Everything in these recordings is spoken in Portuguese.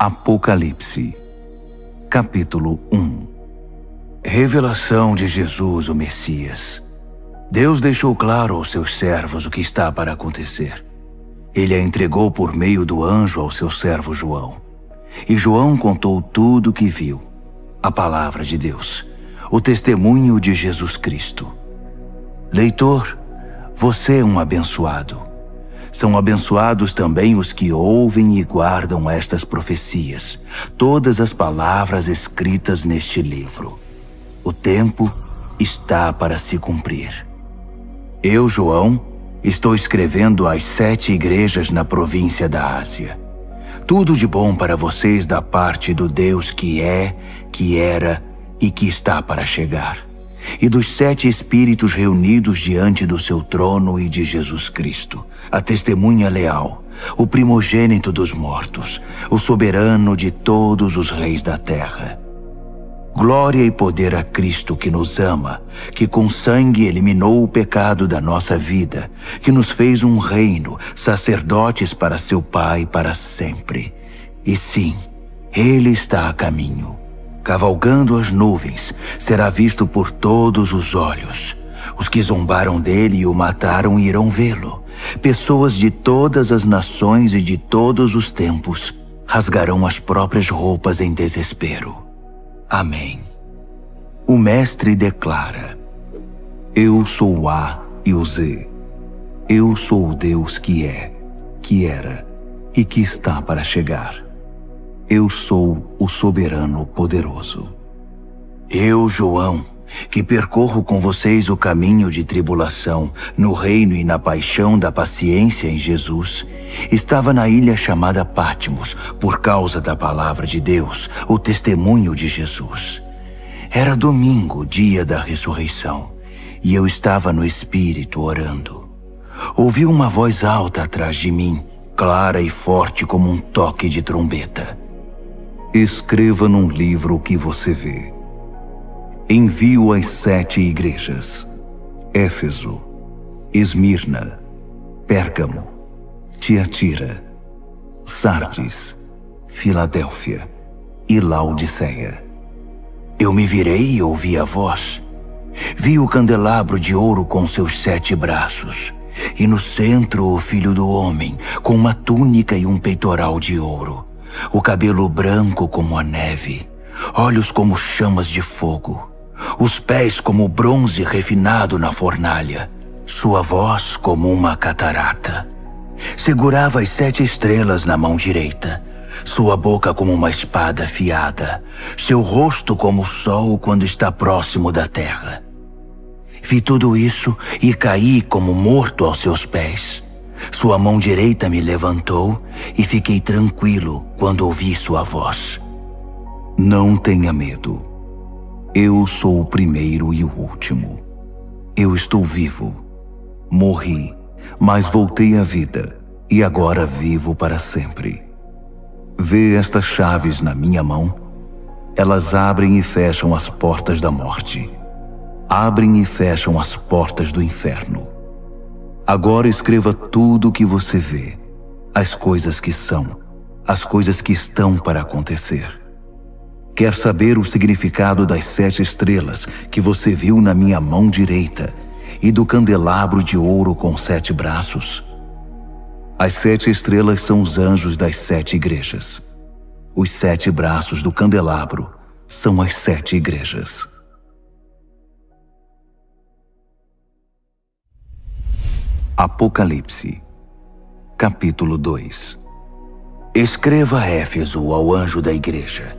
Apocalipse, capítulo 1. Revelação de Jesus, o Messias. Deus deixou claro aos seus servos o que está para acontecer. Ele a entregou por meio do anjo ao seu servo João. E João contou tudo o que viu, a palavra de Deus, o testemunho de Jesus Cristo. Leitor, você é um abençoado. São abençoados também os que ouvem e guardam estas profecias, todas as palavras escritas neste livro. O tempo está para se cumprir. Eu, João, estou escrevendo às 7 igrejas na província da Ásia. Tudo de bom para vocês da parte do Deus que é, que era e que está para chegar, e dos 7 espíritos reunidos diante do seu trono e de Jesus Cristo, a testemunha leal, o primogênito dos mortos, o soberano de todos os reis da terra. Glória e poder a Cristo que nos ama, que com sangue eliminou o pecado da nossa vida, que nos fez um reino, sacerdotes para seu Pai para sempre. E sim, Ele está a caminho. Cavalgando as nuvens, será visto por todos os olhos. Os que zombaram dele e o mataram irão vê-lo. Pessoas de todas as nações e de todos os tempos rasgarão as próprias roupas em desespero. Amém. O Mestre declara: Eu sou o A e o Z. Eu sou o Deus que é, que era e que está para chegar. Eu sou o soberano poderoso. Eu, João, que percorro com vocês o caminho de tribulação, no reino e na paixão da paciência em Jesus, estava na ilha chamada Patmos, por causa da palavra de Deus, o testemunho de Jesus. Era domingo, dia da ressurreição, e eu estava no Espírito orando. Ouvi uma voz alta atrás de mim, clara e forte como um toque de trombeta. Escreva num livro o que você vê. Envio às 7 igrejas: Éfeso, Esmirna, Pérgamo, Tiatira, Sardes, Filadélfia e Laodiceia. Eu me virei e ouvi a voz. Vi o candelabro de ouro com seus 7 braços, e no centro o Filho do Homem, com uma túnica e um peitoral de ouro, o cabelo branco como a neve, olhos como chamas de fogo, os pés como bronze refinado na fornalha, sua voz como uma catarata. Segurava as 7 estrelas na mão direita, sua boca como uma espada afiada, seu rosto como o sol quando está próximo da terra. Vi tudo isso e caí como morto aos seus pés. Sua mão direita me levantou e fiquei tranquilo quando ouvi sua voz. Não tenha medo. Eu sou o primeiro e o último. Eu estou vivo. Morri, mas voltei à vida e agora vivo para sempre. Vê estas chaves na minha mão? Elas abrem e fecham as portas da morte. Abrem e fecham as portas do inferno. Agora escreva tudo o que você vê, as coisas que são, as coisas que estão para acontecer. Quer saber o significado das 7 estrelas que você viu na minha mão direita e do candelabro de ouro com 7 braços? As 7 estrelas são os anjos das 7 igrejas. Os 7 braços do candelabro são as 7 igrejas. Apocalipse, capítulo 2. Escreva a Éfeso, ao anjo da igreja.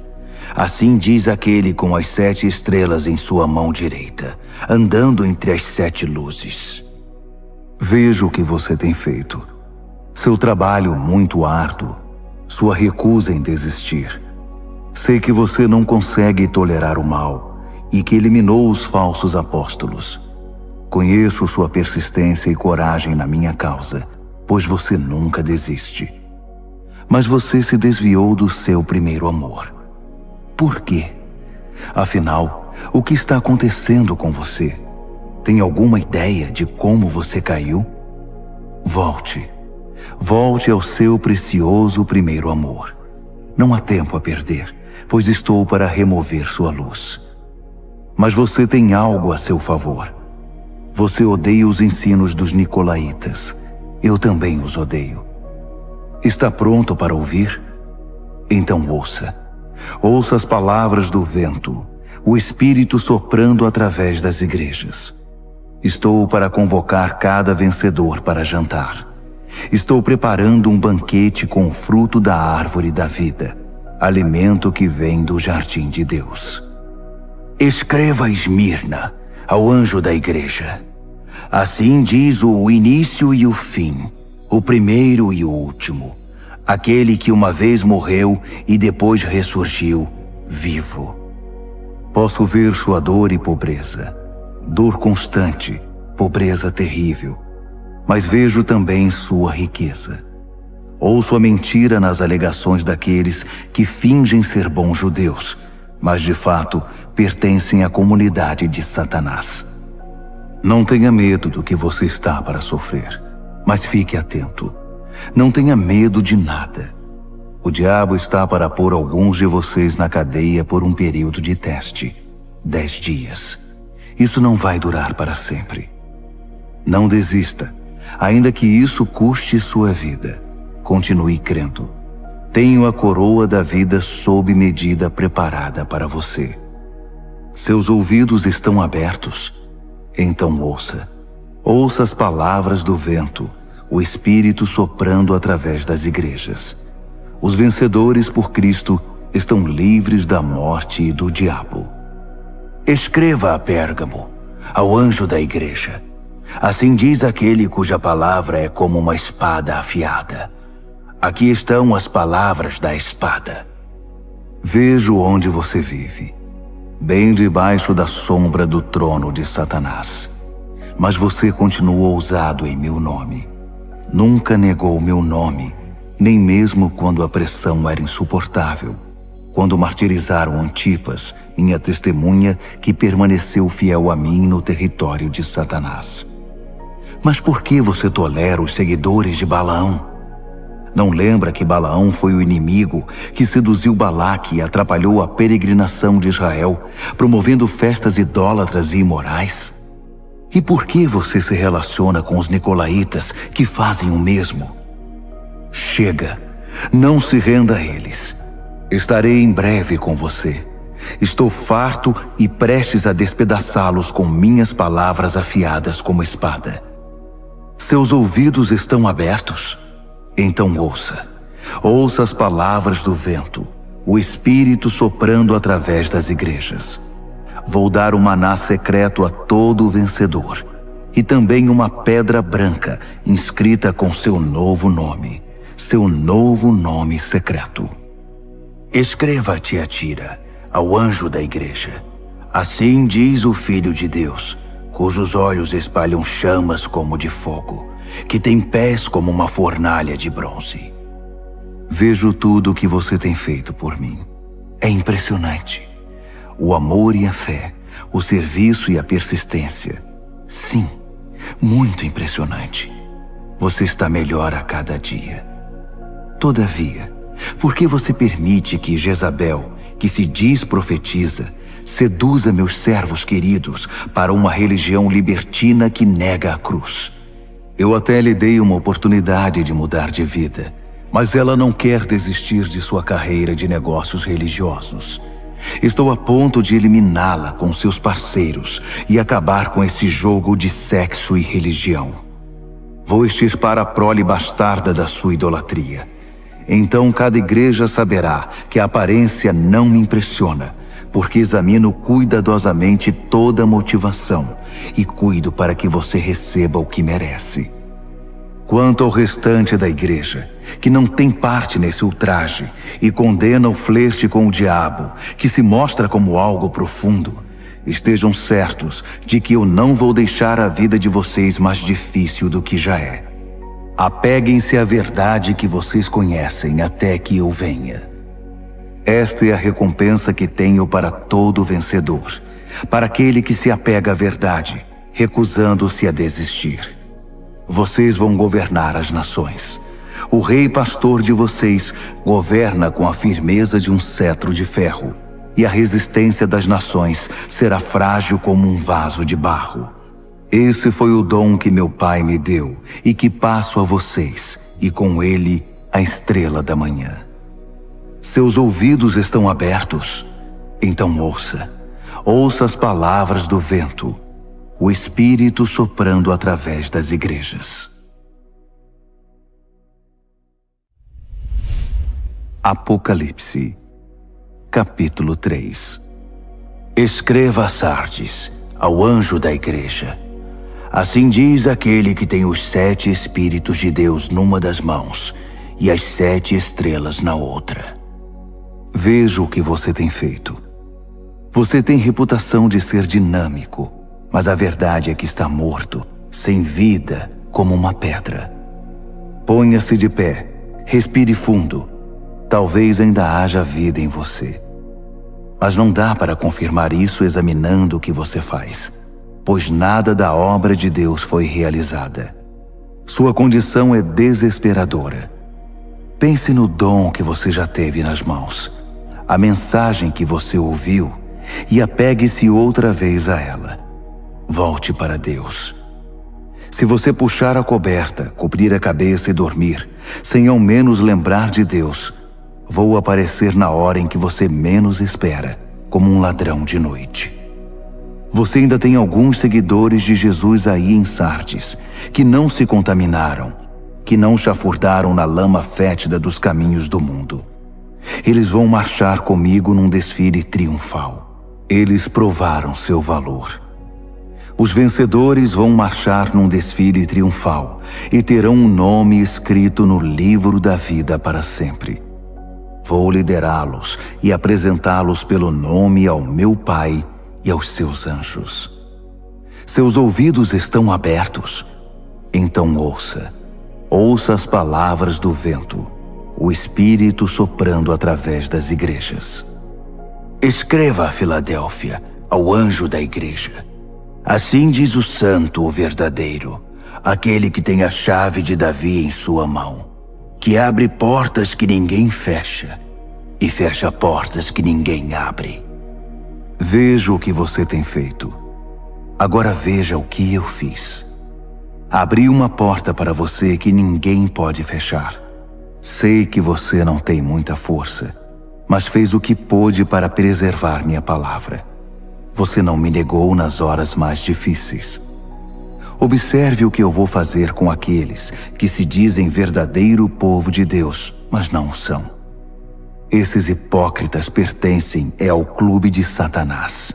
Assim diz aquele com as 7 estrelas em sua mão direita, andando entre as 7 luzes. Vejo o que você tem feito. Seu trabalho muito árduo, sua recusa em desistir. Sei que você não consegue tolerar o mal e que eliminou os falsos apóstolos. Conheço sua persistência e coragem na minha causa, pois você nunca desiste. Mas você se desviou do seu primeiro amor. Por quê? Afinal, o que está acontecendo com você? Tem alguma ideia de como você caiu? Volte. Volte ao seu precioso primeiro amor. Não há tempo a perder, pois estou para remover sua luz. Mas você tem algo a seu favor. Você odeia os ensinos dos nicolaítas. Eu também os odeio. Está pronto para ouvir? Então ouça. Ouça as palavras do vento, o Espírito soprando através das igrejas. Estou para convocar cada vencedor para jantar. Estou preparando um banquete com o fruto da árvore da vida, alimento que vem do jardim de Deus. Escreva a Esmirna, ao anjo da igreja. Assim diz o início e o fim, o primeiro e o último, aquele que uma vez morreu e depois ressurgiu, vivo. Posso ver sua dor e pobreza, dor constante, pobreza terrível, mas vejo também sua riqueza. Ouço a mentira nas alegações daqueles que fingem ser bons judeus, mas de fato pertencem à comunidade de Satanás. Não tenha medo do que você está para sofrer, mas fique atento. Não tenha medo de nada. O diabo está para pôr alguns de vocês na cadeia por um período de teste, 10 dias. Isso não vai durar para sempre. Não desista, ainda que isso custe sua vida. Continue crendo. Tenho a coroa da vida sob medida preparada para você. Seus ouvidos estão abertos? Então ouça. Ouça as palavras do vento, o Espírito soprando através das igrejas. Os vencedores por Cristo estão livres da morte e do diabo. Escreva a Pérgamo, ao anjo da igreja. Assim diz aquele cuja palavra é como uma espada afiada. Aqui estão as palavras da espada. Vejo onde você vive, bem debaixo da sombra do trono de Satanás. Mas você continua ousado em meu nome. Nunca negou meu nome, nem mesmo quando a pressão era insuportável. Quando martirizaram Antipas, minha testemunha, que permaneceu fiel a mim no território de Satanás. Mas por que você tolera os seguidores de Balaão? Não lembra que Balaão foi o inimigo que seduziu Balaque e atrapalhou a peregrinação de Israel, promovendo festas idólatras e imorais? E por que você se relaciona com os nicolaítas que fazem o mesmo? Chega, não se renda a eles. Estarei em breve com você. Estou farto e prestes a despedaçá-los com minhas palavras afiadas como espada. Seus ouvidos estão abertos? Então ouça. Ouça as palavras do vento, o Espírito soprando através das igrejas. Vou dar um maná secreto a todo vencedor, e também uma pedra branca inscrita com seu novo nome secreto. Escreva a Tiatira, ao anjo da igreja. Assim diz o Filho de Deus, cujos olhos espalham chamas como de fogo, que tem pés como uma fornalha de bronze. Vejo tudo o que você tem feito por mim. É impressionante. O amor e a fé, o serviço e a persistência. Sim, muito impressionante. Você está melhor a cada dia. Todavia, por que você permite que Jezabel, que se diz profetiza, seduza meus servos queridos para uma religião libertina que nega a cruz? Eu até lhe dei uma oportunidade de mudar de vida, mas ela não quer desistir de sua carreira de negócios religiosos. Estou a ponto de eliminá-la com seus parceiros e acabar com esse jogo de sexo e religião. Vou extirpar a prole bastarda da sua idolatria. Então cada igreja saberá que a aparência não me impressiona, porque examino cuidadosamente toda a motivação e cuido para que você receba o que merece. Quanto ao restante da igreja, que não tem parte nesse ultraje e condena o flerte com o diabo, que se mostra como algo profundo, estejam certos de que eu não vou deixar a vida de vocês mais difícil do que já é. Apeguem-se à verdade que vocês conhecem até que eu venha. Esta é a recompensa que tenho para todo vencedor, para aquele que se apega à verdade, recusando-se a desistir. Vocês vão governar as nações. O rei pastor de vocês governa com a firmeza de um cetro de ferro, e a resistência das nações será frágil como um vaso de barro. Esse foi o dom que meu pai me deu e que passo a vocês, e com ele a estrela da manhã. Seus ouvidos estão abertos? Então ouça. Ouça as palavras do vento, o Espírito soprando através das igrejas. Apocalipse, capítulo 3. Escreva a Sardes, ao anjo da igreja. Assim diz aquele que tem os 7 Espíritos de Deus numa das mãos e as 7 estrelas na outra. Vejo o que você tem feito. Você tem reputação de ser dinâmico, mas a verdade é que está morto, sem vida, como uma pedra. Ponha-se de pé, respire fundo. Talvez ainda haja vida em você. Mas não dá para confirmar isso examinando o que você faz, pois nada da obra de Deus foi realizada. Sua condição é desesperadora. Pense no dom que você já teve nas mãos, a mensagem que você ouviu, e apegue-se outra vez a ela. Volte para Deus. Se você puxar a coberta, cobrir a cabeça e dormir, sem ao menos lembrar de Deus, vou aparecer na hora em que você menos espera, como um ladrão de noite. Você ainda tem alguns seguidores de Jesus aí em Sardes, que não se contaminaram, que não chafurdaram na lama fétida dos caminhos do mundo. Eles vão marchar comigo num desfile triunfal. Eles provaram seu valor. Os vencedores vão marchar num desfile triunfal e terão um nome escrito no livro da vida para sempre. Vou liderá-los e apresentá-los pelo nome ao meu Pai e aos seus anjos. Seus ouvidos estão abertos? Então ouça. Ouça as palavras do vento, o Espírito soprando através das igrejas. Escreva a Filadélfia, ao anjo da igreja. Assim diz o santo, o verdadeiro, aquele que tem a chave de Davi em sua mão, que abre portas que ninguém fecha e fecha portas que ninguém abre. Vejo o que você tem feito. Agora veja o que eu fiz. Abri uma porta para você que ninguém pode fechar. Sei que você não tem muita força, mas fez o que pôde para preservar minha palavra. Você não me negou nas horas mais difíceis. Observe o que eu vou fazer com aqueles que se dizem verdadeiro povo de Deus, mas não o são. Esses hipócritas pertencem ao clube de Satanás.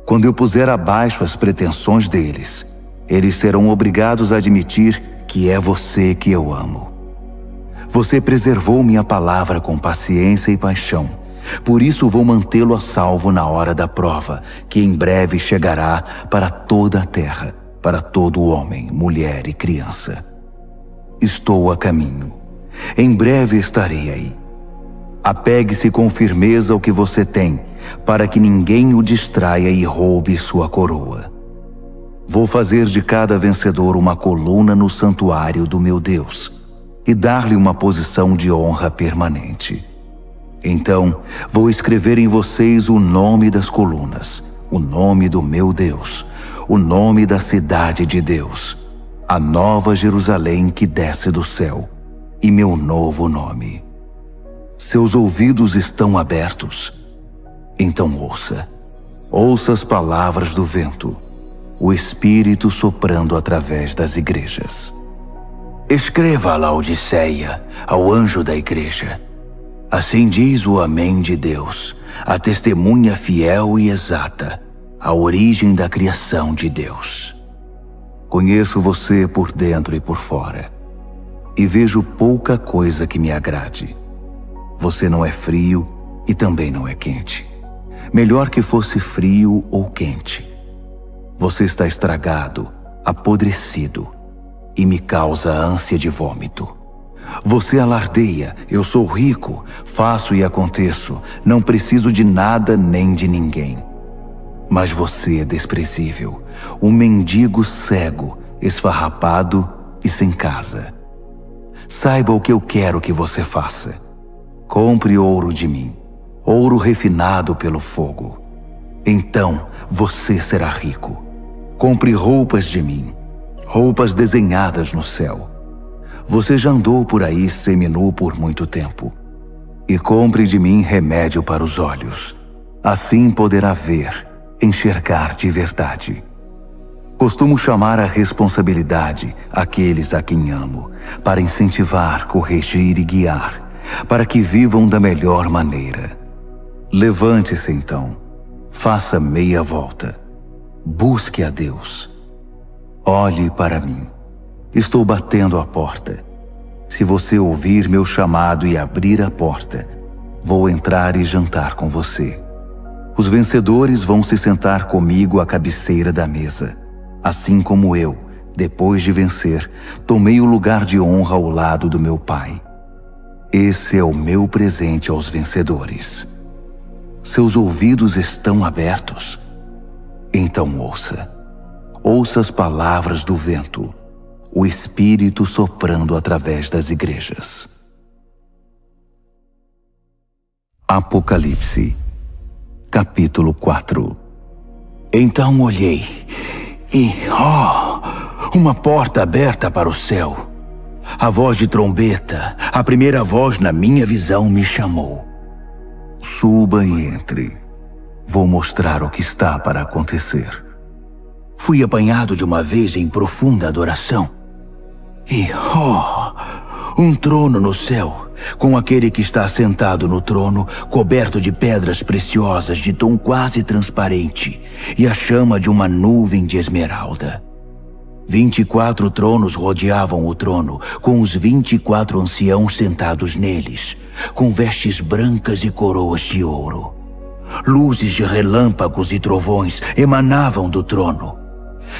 Quando eu puser abaixo as pretensões deles, eles serão obrigados a admitir que é você que eu amo. Você preservou minha palavra com paciência e paixão. Por isso vou mantê-lo a salvo na hora da prova, que em breve chegará para toda a terra, para todo homem, mulher e criança. Estou a caminho. Em breve estarei aí. Apegue-se com firmeza ao que você tem, para que ninguém o distraia e roube sua coroa. Vou fazer de cada vencedor uma coluna no santuário do meu Deus e dar-lhe uma posição de honra permanente. Então, vou escrever em vocês o nome das colunas, o nome do meu Deus, o nome da cidade de Deus, a nova Jerusalém que desce do céu, e meu novo nome. Seus ouvidos estão abertos? Então ouça. Ouça as palavras do vento, o Espírito soprando através das igrejas. Escreva a Laodiceia, ao anjo da igreja. Assim diz o Amém de Deus, a testemunha fiel e exata, a origem da criação de Deus. Conheço você por dentro e por fora, e vejo pouca coisa que me agrade. Você não é frio e também não é quente. Melhor que fosse frio ou quente. Você está estragado, apodrecido, e me causa ânsia de vômito. Você alardeia, eu sou rico, faço e aconteço, não preciso de nada nem de ninguém. Mas você é desprezível, um mendigo cego, esfarrapado e sem casa. saiba o que eu quero que você faça. Compre ouro de mim, ouro refinado pelo fogo. Então você será rico. Compre roupas de mim, roupas desenhadas no céu. Você já andou por aí seminu por muito tempo. E compre de mim remédio para os olhos. Assim poderá ver, enxergar de verdade. Costumo chamar à responsabilidade aqueles a quem amo, para incentivar, corrigir e guiar, para que vivam da melhor maneira. Levante-se então, faça meia volta, busque a Deus. Olhe para mim, estou batendo a porta. Se você ouvir meu chamado e abrir a porta, vou entrar e jantar com você. Os vencedores vão se sentar comigo à cabeceira da mesa, assim como eu, depois de vencer, tomei o lugar de honra ao lado do meu Pai. Esse é o meu presente aos vencedores. Seus ouvidos estão abertos? Então ouça. Ouça as palavras do vento, o Espírito soprando através das igrejas. Apocalipse, capítulo 4. Então olhei e, uma porta aberta para o céu. A voz de trombeta, a primeira voz na minha visão me chamou. Suba e entre. Vou mostrar o que está para acontecer. Fui apanhado de uma vez em profunda adoração. E, um trono no céu, com aquele que está sentado no trono, coberto de pedras preciosas de tom quase transparente, e a chama de uma nuvem de esmeralda. 24 tronos rodeavam o trono, com os 24 anciãos sentados neles, com vestes brancas e coroas de ouro. Luzes de relâmpagos e trovões emanavam do trono.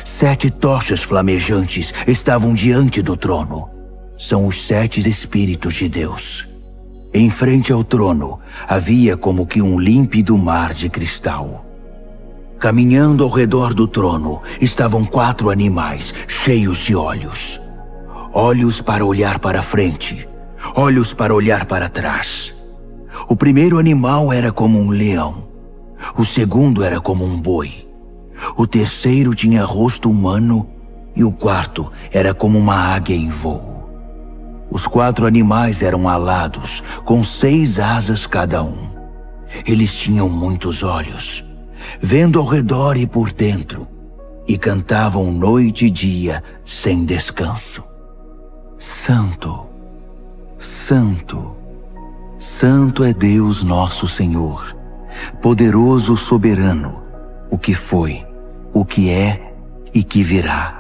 7 tochas flamejantes estavam diante do trono. São os 7 Espíritos de Deus. Em frente ao trono havia como que um límpido mar de cristal. Caminhando ao redor do trono estavam 4 animais cheios de olhos. Olhos para olhar para frente, olhos para olhar para trás. O primeiro animal era como um leão. O segundo era como um boi. O terceiro tinha rosto humano e o quarto era como uma águia em voo. Os 4 animais eram alados, com 6 asas cada um. Eles tinham muitos olhos, vendo ao redor e por dentro, e cantavam noite e dia sem descanso. Santo, Santo, Santo é Deus nosso Senhor, poderoso soberano, o que foi, o que é e que virá.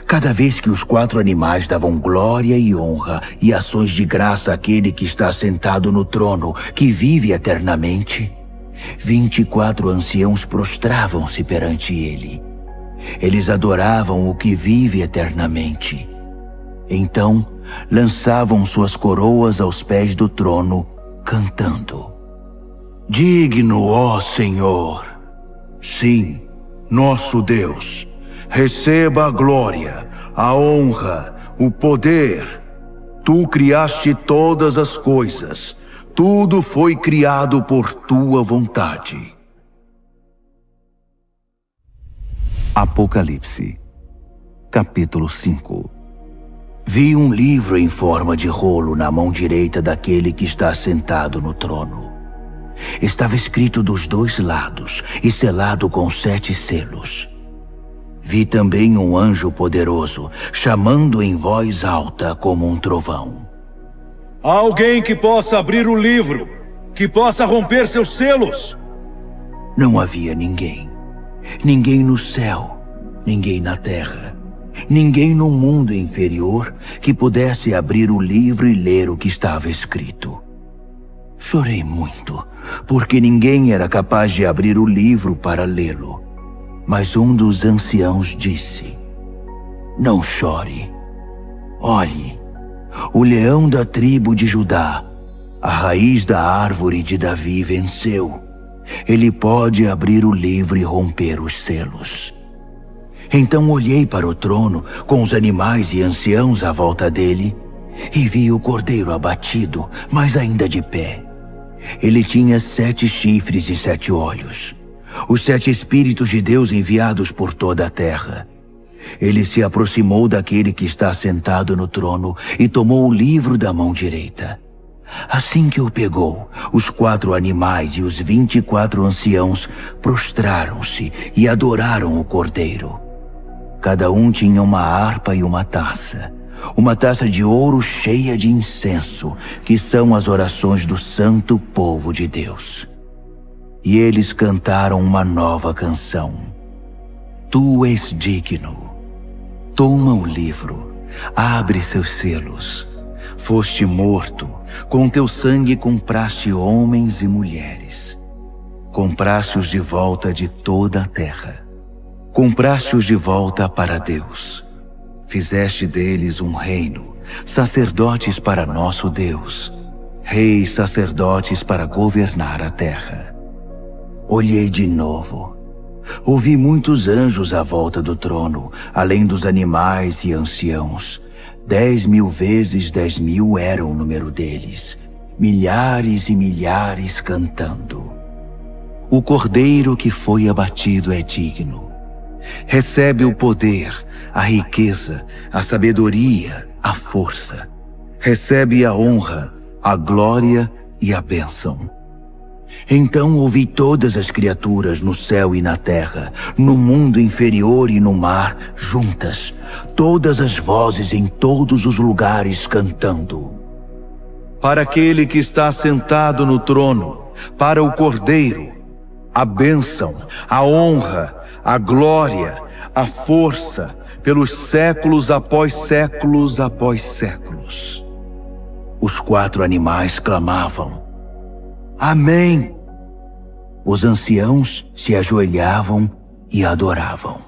Cada vez que os 4 animais davam glória e honra e ações de graça àquele que está sentado no trono, que vive eternamente, 24 anciãos prostravam-se perante ele. Eles adoravam o que vive eternamente. Então, lançavam suas coroas aos pés do trono, cantando: Digno, ó Senhor! Sim, nosso Deus, receba a glória, a honra, o poder. Tu criaste todas as coisas. Tudo foi criado por tua vontade. Apocalipse, capítulo 5. Vi um livro em forma de rolo na mão direita daquele que está sentado no trono. Estava escrito dos 2 lados e selado com 7 selos. Vi também um anjo poderoso, chamando em voz alta como um trovão. Há alguém que possa abrir o livro, que possa romper seus selos? Não havia ninguém. Ninguém no céu, ninguém na terra, ninguém no mundo inferior que pudesse abrir o livro e ler o que estava escrito. Chorei muito, porque ninguém era capaz de abrir o livro para lê-lo. Mas um dos anciãos disse: Não chore. Olhe, o leão da tribo de Judá, a raiz da árvore de Davi, venceu. Ele pode abrir o livro e romper os selos. Então olhei para o trono, com os animais e anciãos à volta dele, e vi o cordeiro abatido, mas ainda de pé. Ele tinha 7 chifres e 7 olhos, os 7 Espíritos de Deus enviados por toda a terra. Ele se aproximou daquele que está sentado no trono e tomou o livro da mão direita. Assim que o pegou, os 4 animais e os 24 anciãos prostraram-se e adoraram o cordeiro. Cada um tinha uma harpa e uma taça de ouro cheia de incenso, que são as orações do santo povo de Deus. E eles cantaram uma nova canção. Tu és digno. Toma o livro, abre seus selos. Foste morto, com teu sangue compraste homens e mulheres. Compraste-os de volta de toda a terra. Compraste-os de volta para Deus. Fizeste deles um reino, sacerdotes para nosso Deus, reis sacerdotes para governar a terra. Olhei de novo. Ouvi muitos anjos à volta do trono, além dos animais e anciãos. 10.000 vezes 10.000 era o número deles, milhares e milhares cantando. O cordeiro que foi abatido é digno. Recebe o poder, a riqueza, a sabedoria, a força. Recebe a honra, a glória e a bênção. Então ouvi todas as criaturas no céu e na terra, no mundo inferior e no mar, juntas, todas as vozes em todos os lugares cantando. Para aquele que está sentado no trono, para o Cordeiro, a bênção, a honra, a glória, a força, pelos séculos após séculos após séculos. Os 4 animais clamavam: Amém! Os anciãos se ajoelhavam e adoravam.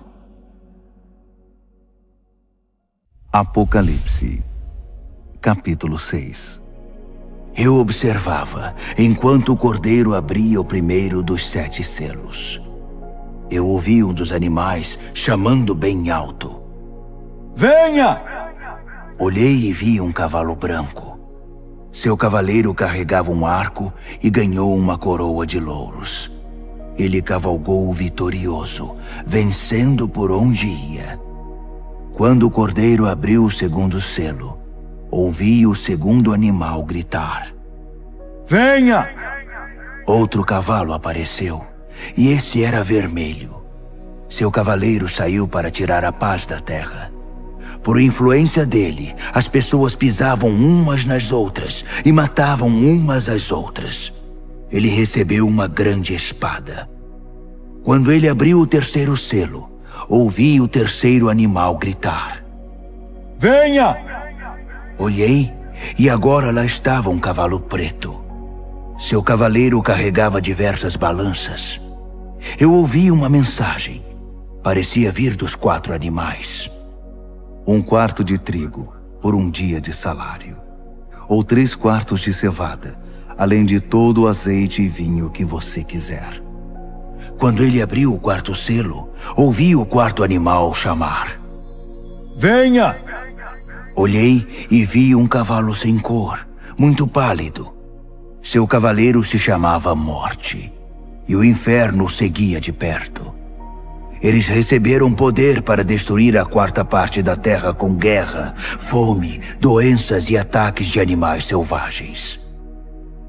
Apocalipse, capítulo 6. Eu observava, enquanto o cordeiro abria o primeiro dos 7 selos. Eu ouvi um dos animais chamando bem alto: Venha! Olhei e vi um cavalo branco. Seu cavaleiro carregava um arco e ganhou uma coroa de louros. Ele cavalgou vitorioso, vencendo por onde ia. Quando o cordeiro abriu o segundo selo, ouvi o segundo animal gritar: Venha! Outro cavalo apareceu, e esse era vermelho. Seu cavaleiro saiu para tirar a paz da terra. Por influência dele, as pessoas pisavam umas nas outras e matavam umas às outras. Ele recebeu uma grande espada. Quando ele abriu o terceiro selo, ouvi o terceiro animal gritar: Venha! Olhei e agora lá estava um cavalo preto. Seu cavaleiro carregava diversas balanças. Eu ouvi uma mensagem. Parecia vir dos 4 animais. 1 quarto de trigo por um dia de salário, ou 3 quartos de cevada, além de todo o azeite e vinho que você quiser. Quando ele abriu o 4º selo, ouvi o 4º animal chamar: Venha! Olhei e vi um cavalo sem cor, muito pálido. Seu cavaleiro se chamava Morte, e o inferno o seguia de perto. Eles receberam poder para destruir a 4ª parte da terra com guerra, fome, doenças e ataques de animais selvagens.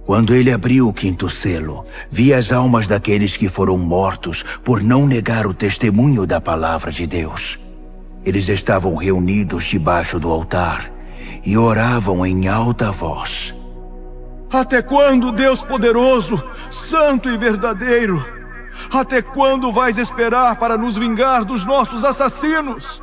Quando ele abriu o 5º selo, vi as almas daqueles que foram mortos por não negar o testemunho da palavra de Deus. Eles estavam reunidos debaixo do altar e oravam em alta voz: Até quando, Deus poderoso, santo e verdadeiro? Até quando vais esperar para nos vingar dos nossos assassinos?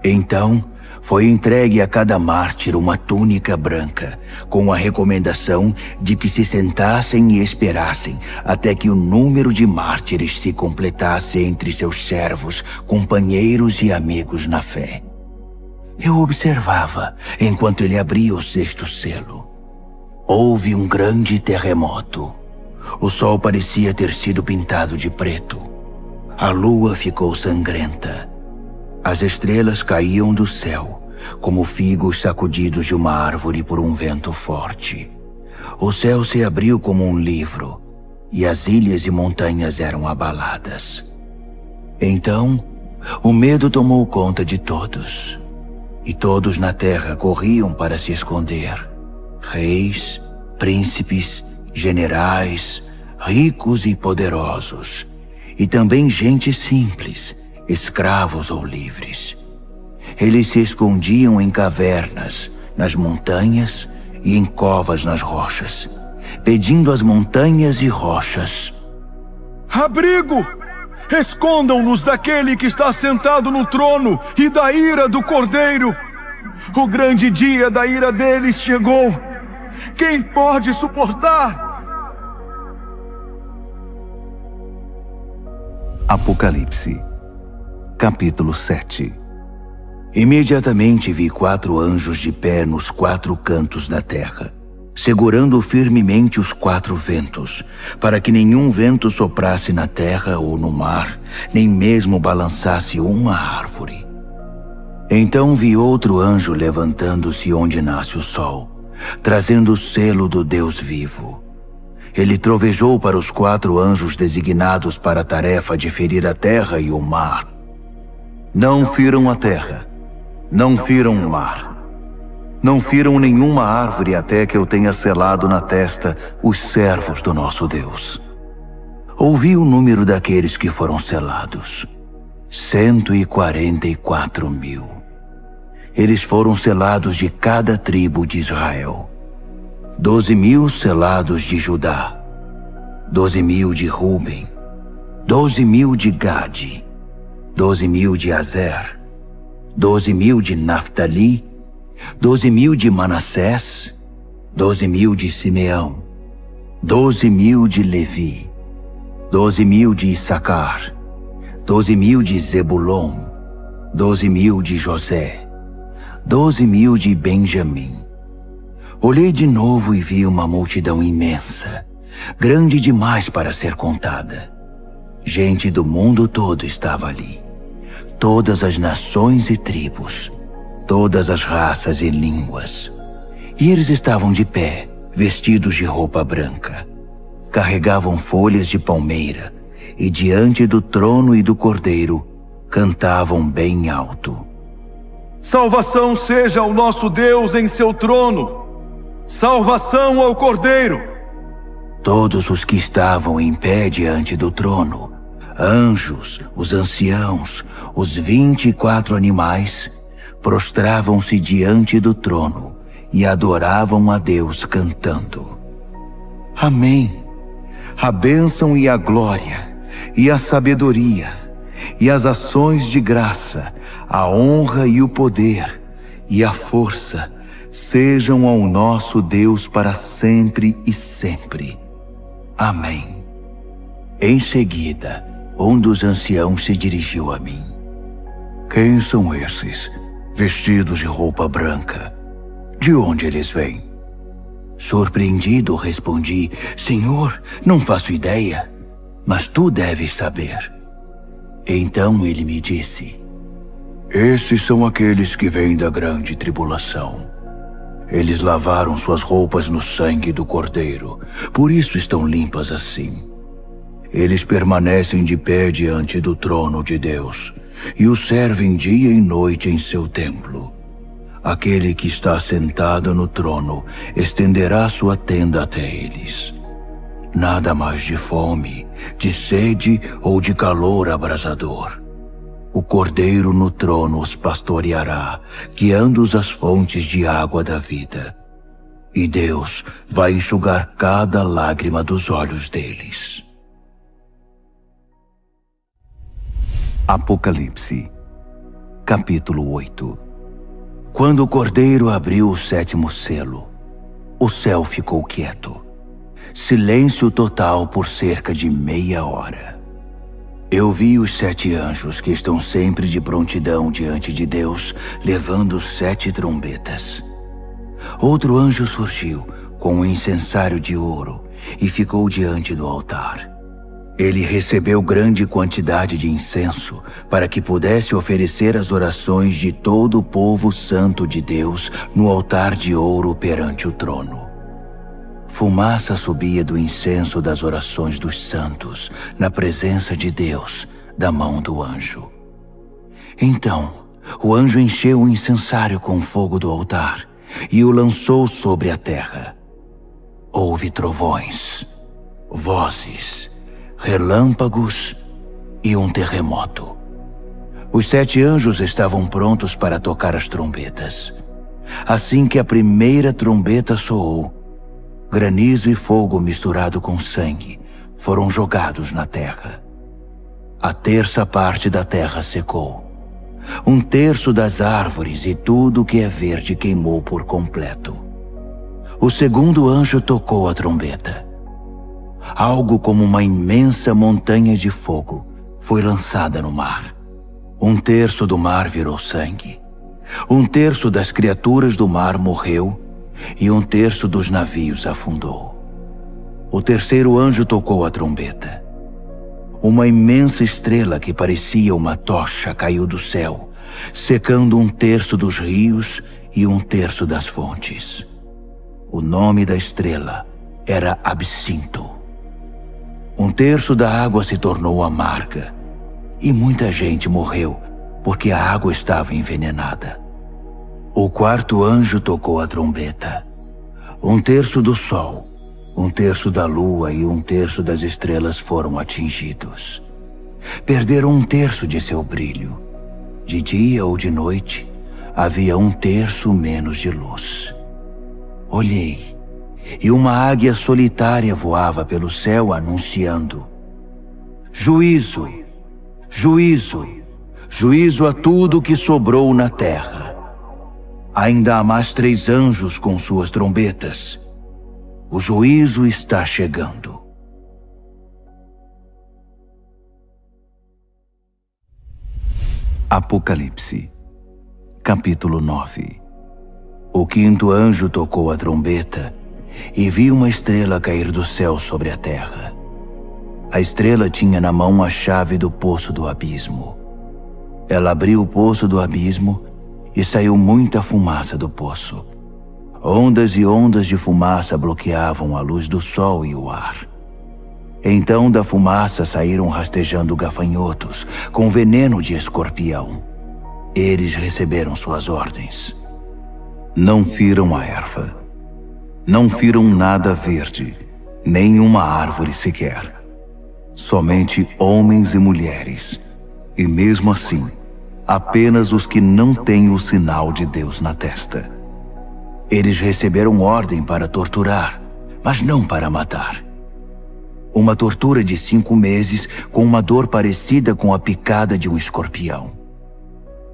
Então foi entregue a cada mártir uma túnica branca, com a recomendação de que se sentassem e esperassem até que o número de mártires se completasse entre seus servos, companheiros e amigos na fé. Eu observava enquanto ele abria o 6º selo. Houve um grande terremoto. O sol parecia ter sido pintado de preto. A lua ficou sangrenta. As estrelas caíam do céu, como figos sacudidos de uma árvore por um vento forte. O céu se abriu como um livro, e as ilhas e montanhas eram abaladas. Então, o medo tomou conta de todos, e todos na terra corriam para se esconder. Reis, príncipes, generais, ricos e poderosos, e também gente simples, escravos ou livres. Eles se escondiam em cavernas, nas montanhas e em covas nas rochas, pedindo às montanhas e rochas: abrigo! Escondam-nos daquele que está sentado no trono e da ira do Cordeiro. O grande dia da ira deles chegou. Quem pode suportar? Apocalipse, capítulo 7. Imediatamente vi 4 anjos de pé nos 4 cantos da terra, segurando firmemente os 4 ventos, para que nenhum vento soprasse na terra ou no mar, nem mesmo balançasse uma árvore. Então vi outro anjo levantando-se onde nasce o sol, trazendo o selo do Deus vivo. Ele trovejou para os 4 anjos designados para a tarefa de ferir a terra e o mar. Não firam a terra, não firam o mar, não firam nenhuma árvore até que eu tenha selado na testa os servos do nosso Deus. Ouvi o número daqueles que foram selados: 144.000. Eles foram selados de cada tribo de Israel. 12.000 selados de Judá, 12.000 de Ruben, 12.000 de Gade, 12.000 de Azer, 12.000 de Naftali, 12.000 de Manassés, 12.000 de Simeão, 12.000 de Levi, 12.000 de Issacar, 12.000 de Zebulon, 12.000 de José, 12.000 de Benjamim. Olhei de novo e vi uma multidão imensa, grande demais para ser contada. Gente do mundo todo estava ali. Todas as nações e tribos, todas as raças e línguas. E eles estavam de pé, vestidos de roupa branca. Carregavam folhas de palmeira e diante do trono e do Cordeiro cantavam bem alto: salvação seja ao nosso Deus em seu trono! Salvação ao Cordeiro! Todos os que estavam em pé diante do trono, anjos, os anciãos, os 24 animais, prostravam-se diante do trono e adoravam a Deus cantando: Amém! A bênção e a glória, e a sabedoria, e as ações de graça, a honra e o poder, e a força, sejam ao nosso Deus para sempre e sempre. Amém. Em seguida, um dos anciãos se dirigiu a mim: quem são esses, vestidos de roupa branca? De onde eles vêm? Surpreendido, respondi: Senhor, não faço ideia, mas tu deves saber. Então ele me disse: esses são aqueles que vêm da grande tribulação. Eles lavaram suas roupas no sangue do Cordeiro, por isso estão limpas assim. Eles permanecem de pé diante do trono de Deus e o servem dia e noite em seu templo. Aquele que está sentado no trono estenderá sua tenda até eles. Nada mais de fome, de sede ou de calor abrasador. O Cordeiro no trono os pastoreará, guiando-os às fontes de água da vida. E Deus vai enxugar cada lágrima dos olhos deles. Apocalipse, capítulo 8. Quando o Cordeiro abriu o 7º selo, o céu ficou quieto. Silêncio total por cerca de meia hora. Eu vi os 7 anjos que estão sempre de prontidão diante de Deus, levando 7 trombetas. Outro anjo surgiu com um incensário de ouro e ficou diante do altar. Ele recebeu grande quantidade de incenso para que pudesse oferecer as orações de todo o povo santo de Deus no altar de ouro perante o trono. Fumaça subia do incenso das orações dos santos na presença de Deus, da mão do anjo. Então, o anjo encheu o incensário com fogo do altar e o lançou sobre a terra. Houve trovões, vozes, relâmpagos e um terremoto. Os 7 anjos estavam prontos para tocar as trombetas. Assim que a primeira trombeta soou, granizo e fogo misturado com sangue foram jogados na terra. A terça parte da terra secou. 1/3 das árvores e tudo que é verde queimou por completo. O segundo anjo tocou a trombeta. Algo como uma imensa montanha de fogo foi lançada no mar. 1/3 do mar virou sangue. 1/3 das criaturas do mar morreu e 1/3 dos navios afundou. O terceiro anjo tocou a trombeta. Uma imensa estrela que parecia uma tocha caiu do céu, secando 1/3 dos rios e 1/3 das fontes. O nome da estrela era Absinto. 1/3 da água se tornou amarga e muita gente morreu porque a água estava envenenada. O quarto anjo tocou a trombeta. 1/3 do sol, 1/3 da lua e 1/3 das estrelas foram atingidos. Perderam 1/3 de seu brilho. De dia ou de noite, havia 1/3 menos de luz. Olhei, e uma águia solitária voava pelo céu anunciando: Juízo, juízo, juízo a tudo que sobrou na terra. Ainda há mais 3 anjos com suas trombetas. O juízo está chegando. Apocalipse, capítulo 9. O quinto anjo tocou a trombeta e vi uma estrela cair do céu sobre a terra. A estrela tinha na mão a chave do poço do abismo. Ela abriu o poço do abismo e saiu muita fumaça do poço. Ondas e ondas de fumaça bloqueavam a luz do sol e o ar. Então da fumaça saíram rastejando gafanhotos com veneno de escorpião. Eles receberam suas ordens. Não firam a erva. Não firam nada verde, nem uma árvore sequer. Somente homens e mulheres. E mesmo assim, apenas os que não têm o sinal de Deus na testa. Eles receberam ordem para torturar, mas não para matar. Uma tortura de 5 meses com uma dor parecida com a picada de um escorpião.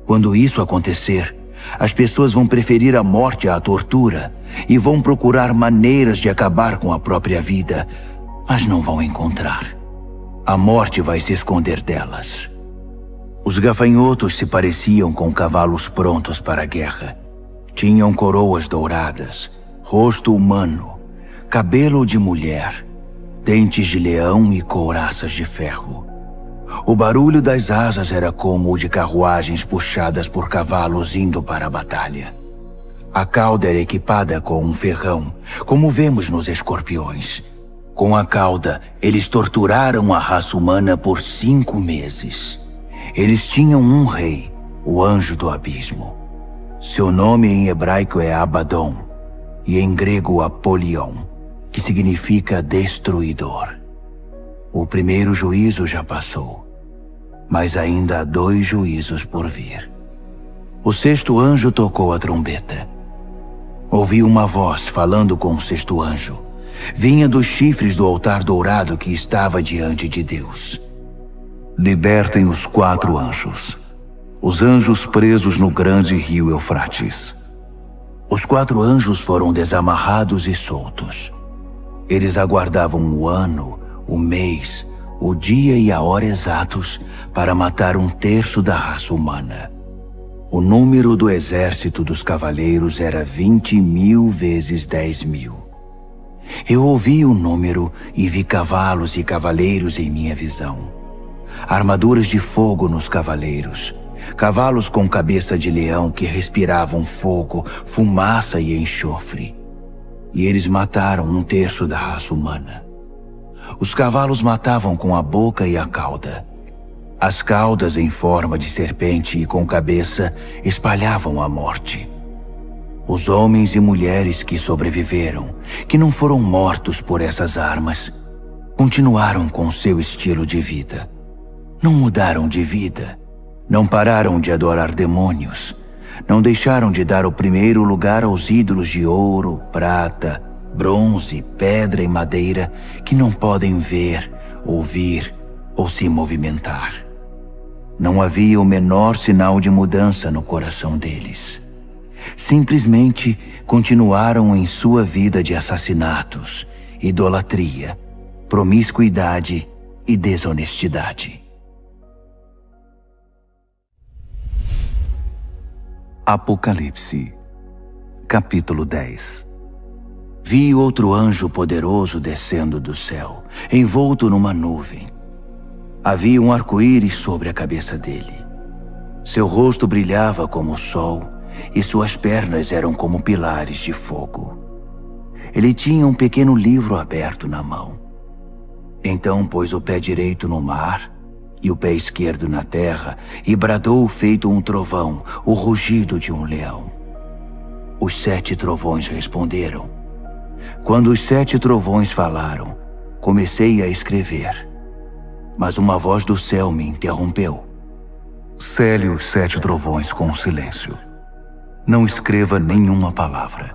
Quando isso acontecer, as pessoas vão preferir a morte à tortura e vão procurar maneiras de acabar com a própria vida, mas não vão encontrar. A morte vai se esconder delas. Os gafanhotos se pareciam com cavalos prontos para a guerra. Tinham coroas douradas, rosto humano, cabelo de mulher, dentes de leão e couraças de ferro. O barulho das asas era como o de carruagens puxadas por cavalos indo para a batalha. A cauda era equipada com um ferrão, como vemos nos escorpiões. Com a cauda, eles torturaram a raça humana por 5 meses. Eles tinham um rei, o anjo do abismo. Seu nome em hebraico é Abaddon e em grego Apolion, que significa destruidor. O primeiro juízo já passou, mas ainda há 2 juízos por vir. O sexto anjo tocou a trombeta. Ouvi uma voz falando com o sexto anjo. Vinha dos chifres do altar dourado que estava diante de Deus. Libertem os 4 anjos, os anjos presos no grande rio Eufrates. Os 4 anjos foram desamarrados e soltos. Eles aguardavam o ano, o mês, o dia e a hora exatos para matar 1/3 da raça humana. O número do exército dos cavaleiros era 20.000 vezes 10.000. Eu ouvi o número e vi cavalos e cavaleiros em minha visão. Armaduras de fogo nos cavaleiros, cavalos com cabeça de leão que respiravam fogo, fumaça e enxofre. E eles mataram 1/3 da raça humana. Os cavalos matavam com a boca e a cauda. As caudas em forma de serpente e com cabeça espalhavam a morte. Os homens e mulheres que sobreviveram, que não foram mortos por essas armas, continuaram com seu estilo de vida. Não mudaram de vida, não pararam de adorar demônios, não deixaram de dar o primeiro lugar aos ídolos de ouro, prata, bronze, pedra e madeira que não podem ver, ouvir ou se movimentar. Não havia o menor sinal de mudança no coração deles. Simplesmente continuaram em sua vida de assassinatos, idolatria, promiscuidade e desonestidade. Apocalipse, capítulo 10. Vi outro anjo poderoso descendo do céu, envolto numa nuvem. Havia um arco-íris sobre a cabeça dele. Seu rosto brilhava como o sol e suas pernas eram como pilares de fogo. Ele tinha um pequeno livro aberto na mão. Então pôs o pé direito no mar e o pé esquerdo na terra e bradou feito um trovão, o rugido de um leão. Os 7 trovões responderam. Quando os 7 trovões falaram, comecei a escrever. Mas uma voz do céu me interrompeu. Cele os 7 trovões com silêncio. Não escreva nenhuma palavra.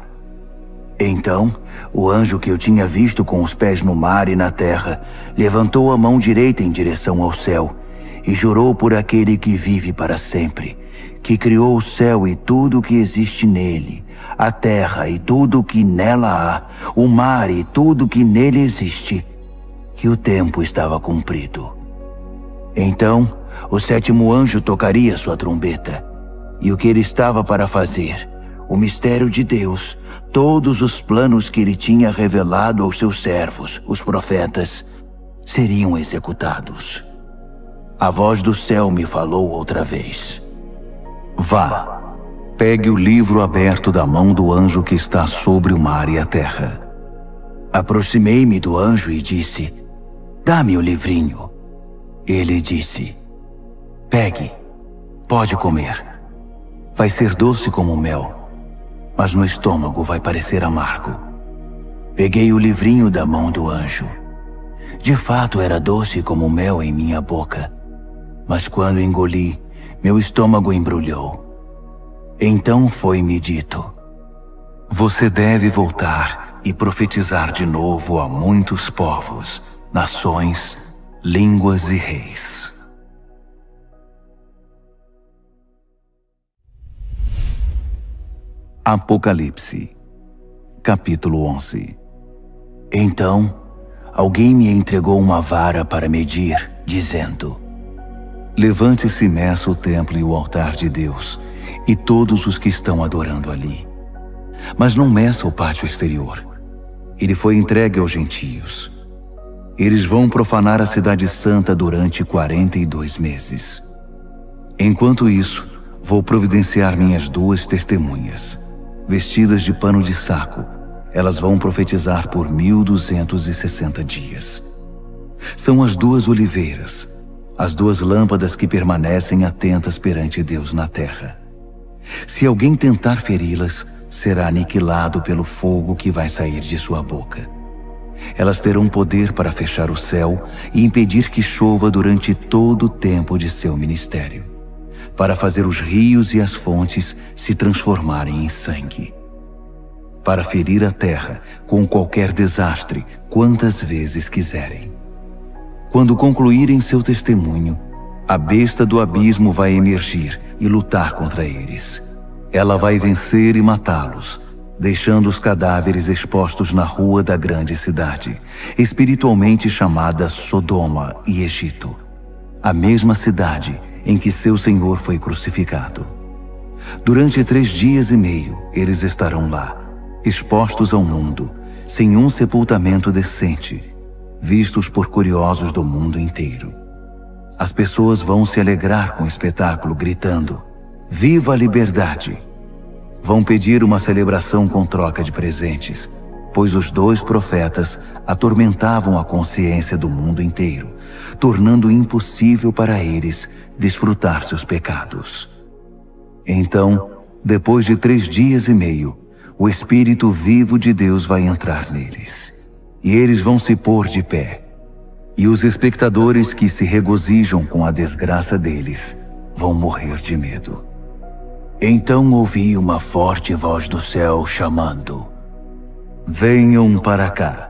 Então, o anjo que eu tinha visto com os pés no mar e na terra, levantou a mão direita em direção ao céu e jurou por aquele que vive para sempre, que criou o céu e tudo o que existe nele, a terra e tudo o que nela há, o mar e tudo o que nele existe, que o tempo estava cumprido. Então, o 7º anjo tocaria sua trombeta, e o que ele estava para fazer, o mistério de Deus, todos os planos que ele tinha revelado aos seus servos, os profetas, seriam executados. A voz do céu me falou outra vez. Vá, pegue o livro aberto da mão do anjo que está sobre o mar e a terra. Aproximei-me do anjo e disse, dá-me o livrinho. Ele disse, pegue, pode comer. Vai ser doce como mel, mas no estômago vai parecer amargo. Peguei o livrinho da mão do anjo. De fato era doce como mel em minha boca, mas quando engoli, meu estômago embrulhou. Então foi-me dito, você deve voltar e profetizar de novo a muitos povos, nações, línguas e reis. Apocalipse, capítulo 11. Então, alguém me entregou uma vara para medir, dizendo, levante-se e meça o templo e o altar de Deus, e todos os que estão adorando ali. Mas não meça o pátio exterior. Ele foi entregue aos gentios. Eles vão profanar a cidade santa durante 42 meses. Enquanto isso, vou providenciar minhas 2 testemunhas. Vestidas de pano de saco, elas vão profetizar por 1260 dias. São as 2 oliveiras, as 2 lâmpadas que permanecem atentas perante Deus na terra. Se alguém tentar feri-las, será aniquilado pelo fogo que vai sair de sua boca. Elas terão poder para fechar o céu e impedir que chova durante todo o tempo de seu ministério, para fazer os rios e as fontes se transformarem em sangue, para ferir a terra com qualquer desastre quantas vezes quiserem. Quando concluírem seu testemunho, a besta do abismo vai emergir e lutar contra eles. Ela vai vencer e matá-los, deixando os cadáveres expostos na rua da grande cidade, espiritualmente chamada Sodoma e Egito, a mesma cidade em que seu Senhor foi crucificado. Durante 3 dias e meio, eles estarão lá, expostos ao mundo, sem um sepultamento decente, vistos por curiosos do mundo inteiro. As pessoas vão se alegrar com o espetáculo, gritando: "Viva a liberdade!" Vão pedir uma celebração com troca de presentes, pois os 2 profetas atormentavam a consciência do mundo inteiro, tornando impossível para eles desfrutar seus pecados. Então, depois de 3 dias e meio, o Espírito vivo de Deus vai entrar neles, e eles vão se pôr de pé. E os espectadores que se regozijam com a desgraça deles vão morrer de medo. Então ouvi uma forte voz do céu chamando: "Venham para cá."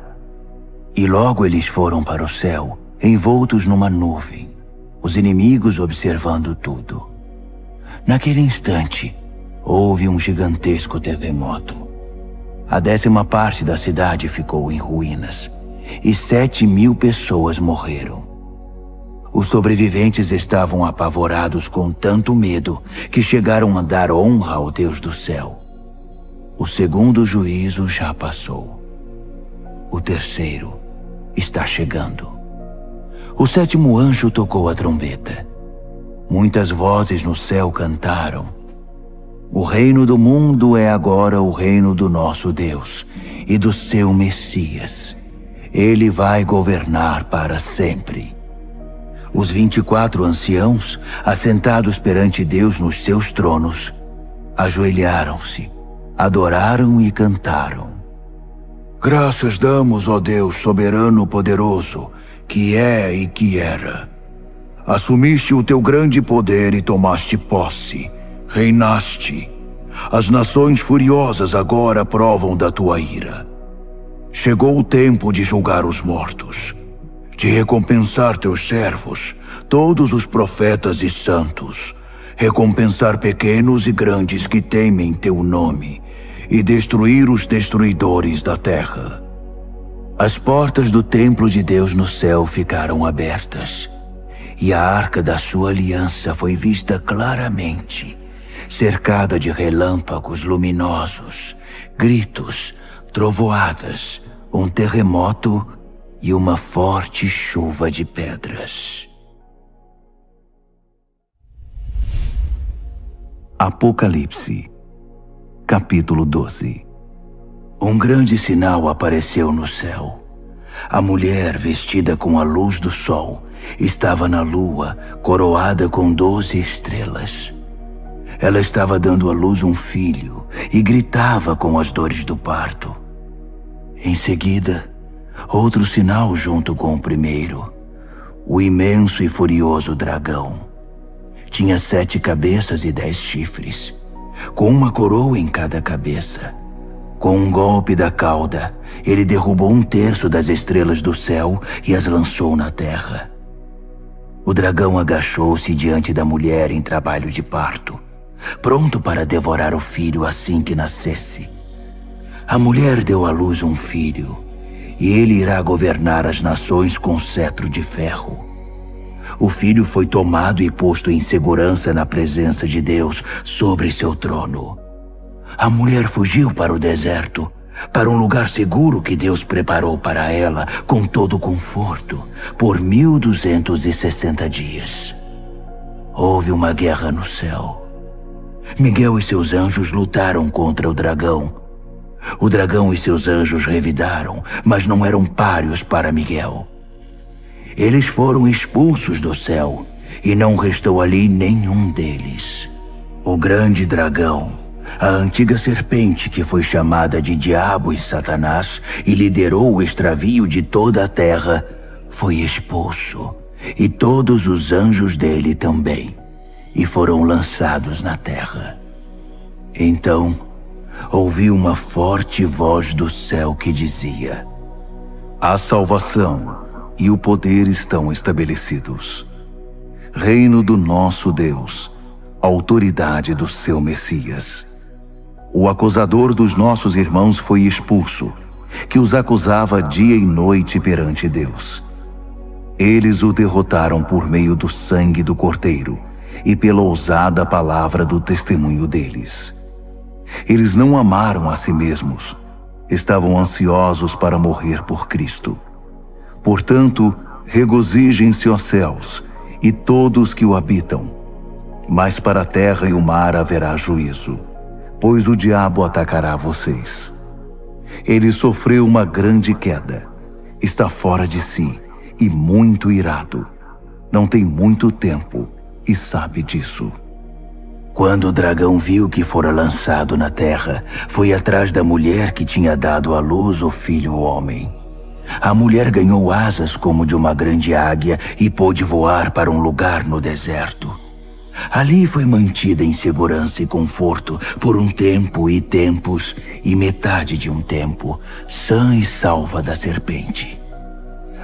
E logo eles foram para o céu, envoltos numa nuvem, os inimigos observando tudo. Naquele instante, houve um gigantesco terremoto. A 10ª parte da cidade ficou em ruínas, e 7.000 pessoas morreram. Os sobreviventes estavam apavorados com tanto medo que chegaram a dar honra ao Deus do céu. O 2º juízo já passou. O 3º está chegando. O 7º anjo tocou a trombeta. Muitas vozes no céu cantaram: "O reino do mundo é agora o reino do nosso Deus e do seu Messias. Ele vai governar para sempre." Os 24 anciãos, assentados perante Deus nos seus tronos, ajoelharam-se, adoraram e cantaram: "Graças damos, ó Deus soberano poderoso, que é e que era. Assumiste o teu grande poder e tomaste posse, reinaste. As nações furiosas agora provam da tua ira. Chegou o tempo de julgar os mortos, de recompensar teus servos, todos os profetas e santos, recompensar pequenos e grandes que temem teu nome, e destruir os destruidores da terra." As portas do templo de Deus no céu ficaram abertas, e a arca da sua aliança foi vista claramente, cercada de relâmpagos luminosos, gritos, trovoadas, um terremoto e uma forte chuva de pedras. Apocalipse, capítulo 12. Um grande sinal apareceu no céu. A mulher, vestida com a luz do sol, estava na lua, coroada com 12 estrelas. Ela estava dando à luz um filho e gritava com as dores do parto. Em seguida, outro sinal junto com o primeiro: o imenso e furioso dragão. Tinha 7 cabeças e 10 chifres, com uma coroa em cada cabeça. Com um golpe da cauda, ele derrubou 1/3 das estrelas do céu e as lançou na terra. O dragão agachou-se diante da mulher em trabalho de parto, pronto para devorar o filho assim que nascesse. A mulher deu à luz um filho, e ele irá governar as nações com cetro de ferro. O filho foi tomado e posto em segurança na presença de Deus sobre seu trono. A mulher fugiu para o deserto, para um lugar seguro que Deus preparou para ela com todo conforto, por 1260 dias. Houve uma guerra no céu. Miguel e seus anjos lutaram contra o dragão. O dragão e seus anjos revidaram, mas não eram páreos para Miguel. Eles foram expulsos do céu, e não restou ali nenhum deles. O grande dragão, a antiga serpente que foi chamada de Diabo e Satanás e liderou o extravio de toda a terra, foi expulso, e todos os anjos dele também, e foram lançados na terra. Então, ouvi uma forte voz do céu que dizia: "A salvação e o poder estão estabelecidos. Reino do nosso Deus, autoridade do seu Messias. O acusador dos nossos irmãos foi expulso, que os acusava dia e noite perante Deus. Eles o derrotaram por meio do sangue do Cordeiro e pela ousada palavra do testemunho deles. Eles não amaram a si mesmos estavam ansiosos para morrer por Cristo. Portanto, regozijem-se, ó céus, e todos que o habitam. Mas para a terra e o mar haverá juízo, pois o diabo atacará vocês. Ele sofreu uma grande queda, está fora de si e muito irado. Não tem muito tempo e sabe disso. Quando o dragão viu que fora lançado na terra, foi atrás da mulher que tinha dado à luz o filho homem. A mulher ganhou asas como de uma grande águia e pôde voar para um lugar no deserto. Ali foi mantida em segurança e conforto por um tempo e tempos e metade de um tempo, sã e salva da serpente.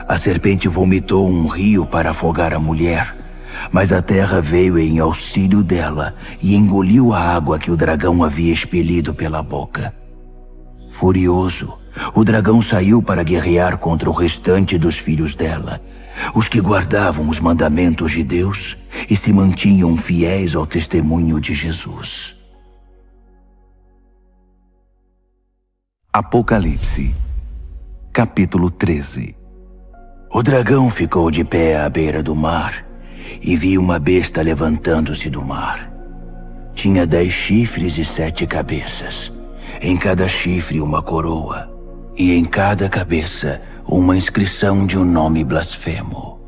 A serpente vomitou um rio para afogar a mulher, mas a terra veio em auxílio dela e engoliu a água que o dragão havia expelido pela boca. Furioso, o dragão saiu para guerrear contra o restante dos filhos dela, os que guardavam os mandamentos de Deus e se mantinham fiéis ao testemunho de Jesus. Apocalipse, capítulo 13. O dragão ficou de pé à beira do mar e viu uma besta levantando-se do mar. Tinha 10 chifres e 7 cabeças, em cada chifre uma coroa, e em cada cabeça uma inscrição de um nome blasfemo.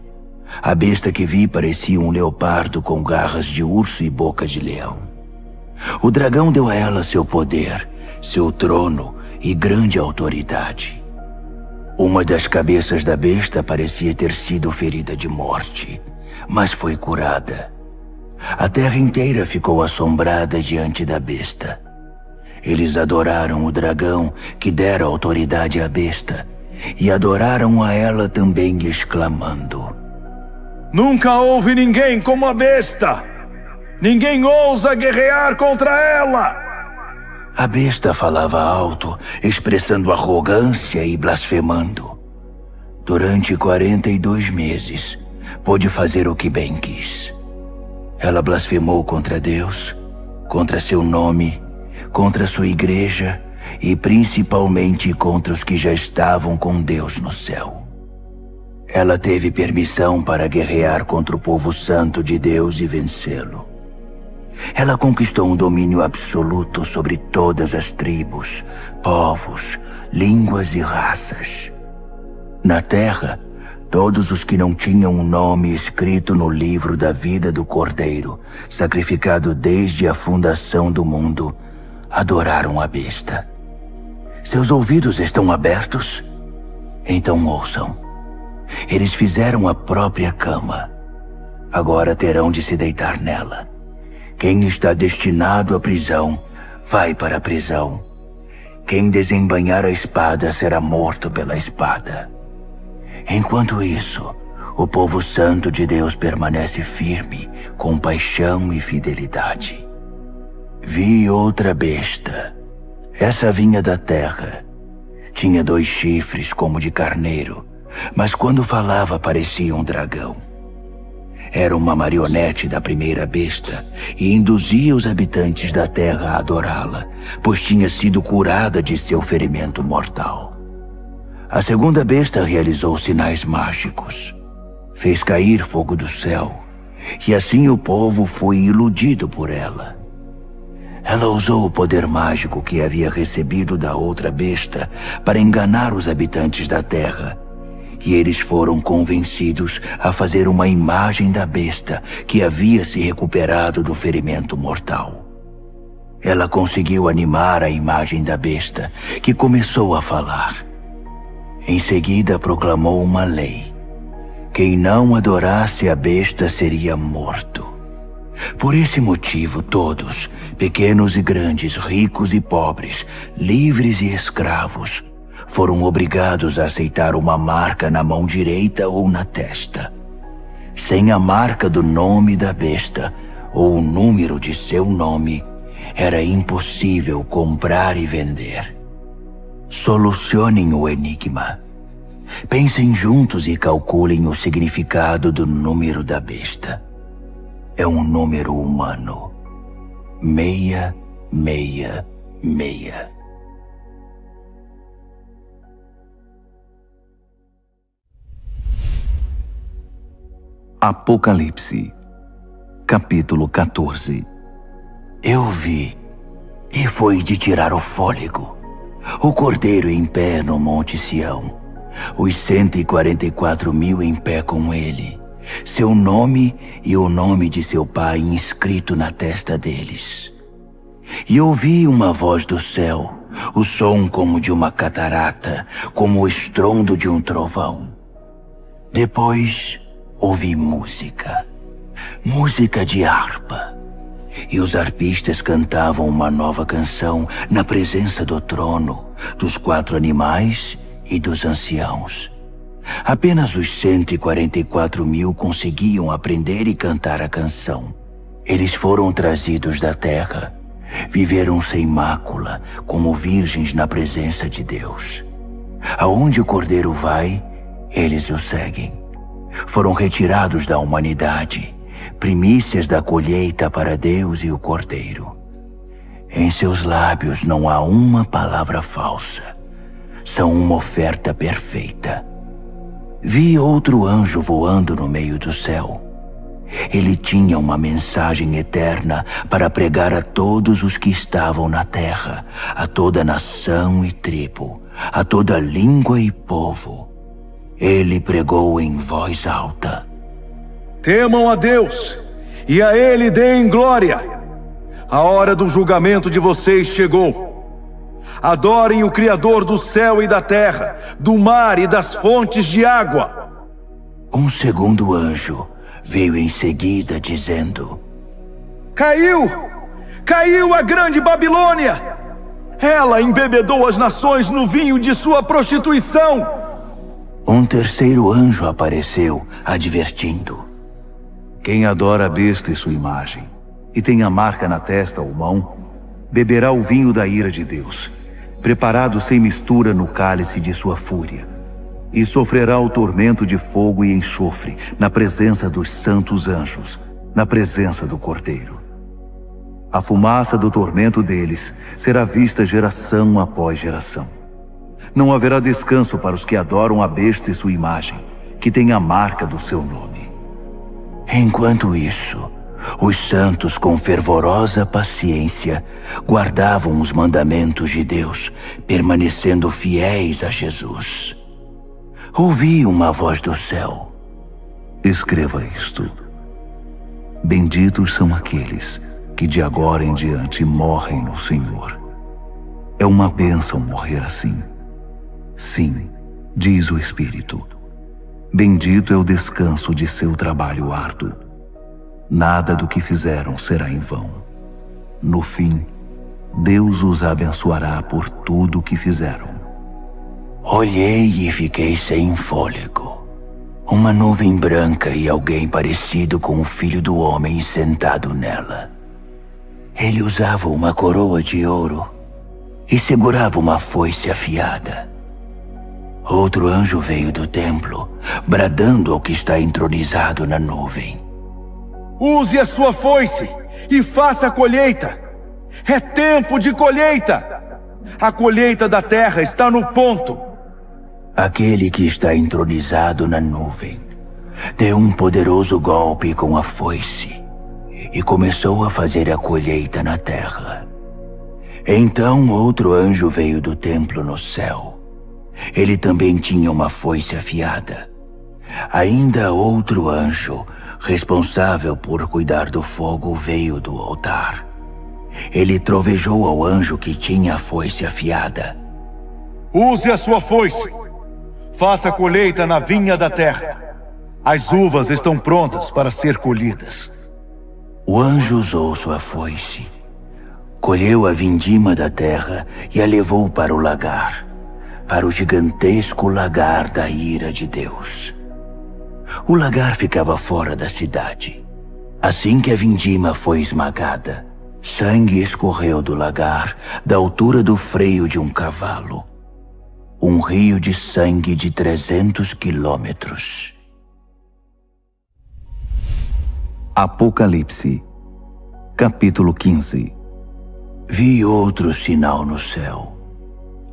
A besta que vi parecia um leopardo com garras de urso e boca de leão. O dragão deu a ela seu poder, seu trono e grande autoridade. Uma das cabeças da besta parecia ter sido ferida de morte, mas foi curada. A terra inteira ficou assombrada diante da besta. Eles adoraram o dragão que dera autoridade à besta e adoraram a ela também, exclamando: Nunca houve ninguém como a besta! Ninguém ousa guerrear contra ela! A besta falava alto, expressando arrogância e blasfemando. Durante 42 meses, pôde fazer o que bem quis. Ela blasfemou contra Deus, contra seu nome, contra sua igreja e principalmente contra os que já estavam com Deus no céu. Ela teve permissão para guerrear contra o povo santo de Deus e vencê-lo. Ela conquistou um domínio absoluto sobre todas as tribos, povos, línguas e raças. Na terra, todos os que não tinham um nome escrito no livro da vida do Cordeiro, sacrificado desde a fundação do mundo, adoraram a besta. Seus ouvidos estão abertos? Então ouçam. Eles fizeram a própria cama. Agora terão de se deitar nela. Quem está destinado à prisão, vai para a prisão. Quem desembainhar a espada será morto pela espada. Enquanto isso, o povo santo de Deus permanece firme, com paixão e fidelidade. Vi outra besta. Essa vinha da terra. Tinha 2 chifres como de carneiro, mas quando falava parecia um dragão. Era uma marionete da primeira besta e induzia os habitantes da terra a adorá-la, pois tinha sido curada de seu ferimento mortal. A segunda besta realizou sinais mágicos. Fez cair fogo do céu, e assim o povo foi iludido por ela. Ela usou o poder mágico que havia recebido da outra besta para enganar os habitantes da terra, e eles foram convencidos a fazer uma imagem da besta que havia se recuperado do ferimento mortal. Ela conseguiu animar a imagem da besta, que começou a falar. Em seguida proclamou uma lei. Quem não adorasse a besta seria morto. Por esse motivo todos, pequenos e grandes, ricos e pobres, livres e escravos, foram obrigados a aceitar uma marca na mão direita ou na testa. Sem a marca do nome da besta ou o número de seu nome, era impossível comprar e vender. Solucionem o enigma. Pensem juntos e calculem o significado do número da besta. É um número humano. 666. Apocalipse, capítulo 14. Eu vi, e foi de tirar o fôlego, o Cordeiro em pé no Monte Sião, os 144.000 em pé com ele, seu nome e o nome de seu pai inscrito na testa deles. E ouvi uma voz do céu, o som como de uma catarata, como o estrondo de um trovão. Depois ouvi música de harpa. E os arpistas cantavam uma nova canção na presença do trono, dos 4 animais e dos anciãos. Apenas os 144.000 conseguiam aprender e cantar a canção. Eles foram trazidos da terra, viveram sem mácula, como virgens na presença de Deus. Aonde o Cordeiro vai, eles o seguem. Foram retirados da humanidade, primícias da colheita para Deus e o Cordeiro. Em seus lábios não há uma palavra falsa. São uma oferta perfeita. Vi outro anjo voando no meio do céu. Ele tinha uma mensagem eterna para pregar a todos os que estavam na terra, a toda nação e tribo, a toda língua e povo. Ele pregou em voz alta: Temam a Deus, e a Ele deem glória. A hora do julgamento de vocês chegou. Adorem o Criador do céu e da terra, do mar e das fontes de água. Um segundo anjo veio em seguida dizendo: Caiu a grande Babilônia! Ela embebedou as nações no vinho de sua prostituição. Um terceiro anjo apareceu, advertindo: Quem adora a besta e sua imagem, e tem a marca na testa ou mão, beberá o vinho da ira de Deus, preparado sem mistura no cálice de sua fúria, e sofrerá o tormento de fogo e enxofre na presença dos santos anjos, na presença do Cordeiro. A fumaça do tormento deles será vista geração após geração. Não haverá descanso para os que adoram a besta e sua imagem, que tem a marca do seu nome. Enquanto isso, os santos com fervorosa paciência guardavam os mandamentos de Deus, permanecendo fiéis a Jesus. Ouvi uma voz do céu: Escreva isto. Benditos são aqueles que de agora em diante morrem no Senhor. É uma bênção morrer assim. Sim, diz o Espírito. Bendito é o descanso de seu trabalho árduo. Nada do que fizeram será em vão. No fim, Deus os abençoará por tudo o que fizeram. Olhei e fiquei sem fôlego. Uma nuvem branca e alguém parecido com o Filho do Homem sentado nela. Ele usava uma coroa de ouro e segurava uma foice afiada. Outro anjo veio do templo, bradando ao que está entronizado na nuvem: Use a sua foice e faça a colheita. É tempo de colheita. A colheita da terra está no ponto. Aquele que está entronizado na nuvem deu um poderoso golpe com a foice e começou a fazer a colheita na terra. Então outro anjo veio do templo no céu. Ele também tinha uma foice afiada. Ainda outro anjo, responsável por cuidar do fogo, veio do altar. Ele trovejou ao anjo que tinha a foice afiada: Use a sua foice. Faça a colheita na vinha da terra. As uvas estão prontas para ser colhidas. O anjo usou sua foice, colheu a vindima da terra e a levou para o lagar, para o gigantesco lagar da ira de Deus. O lagar ficava fora da cidade. Assim que a vindima foi esmagada, sangue escorreu do lagar, da altura do freio de um cavalo. Um rio de sangue de 300 quilômetros. Apocalipse, capítulo 15. Vi outro sinal no céu,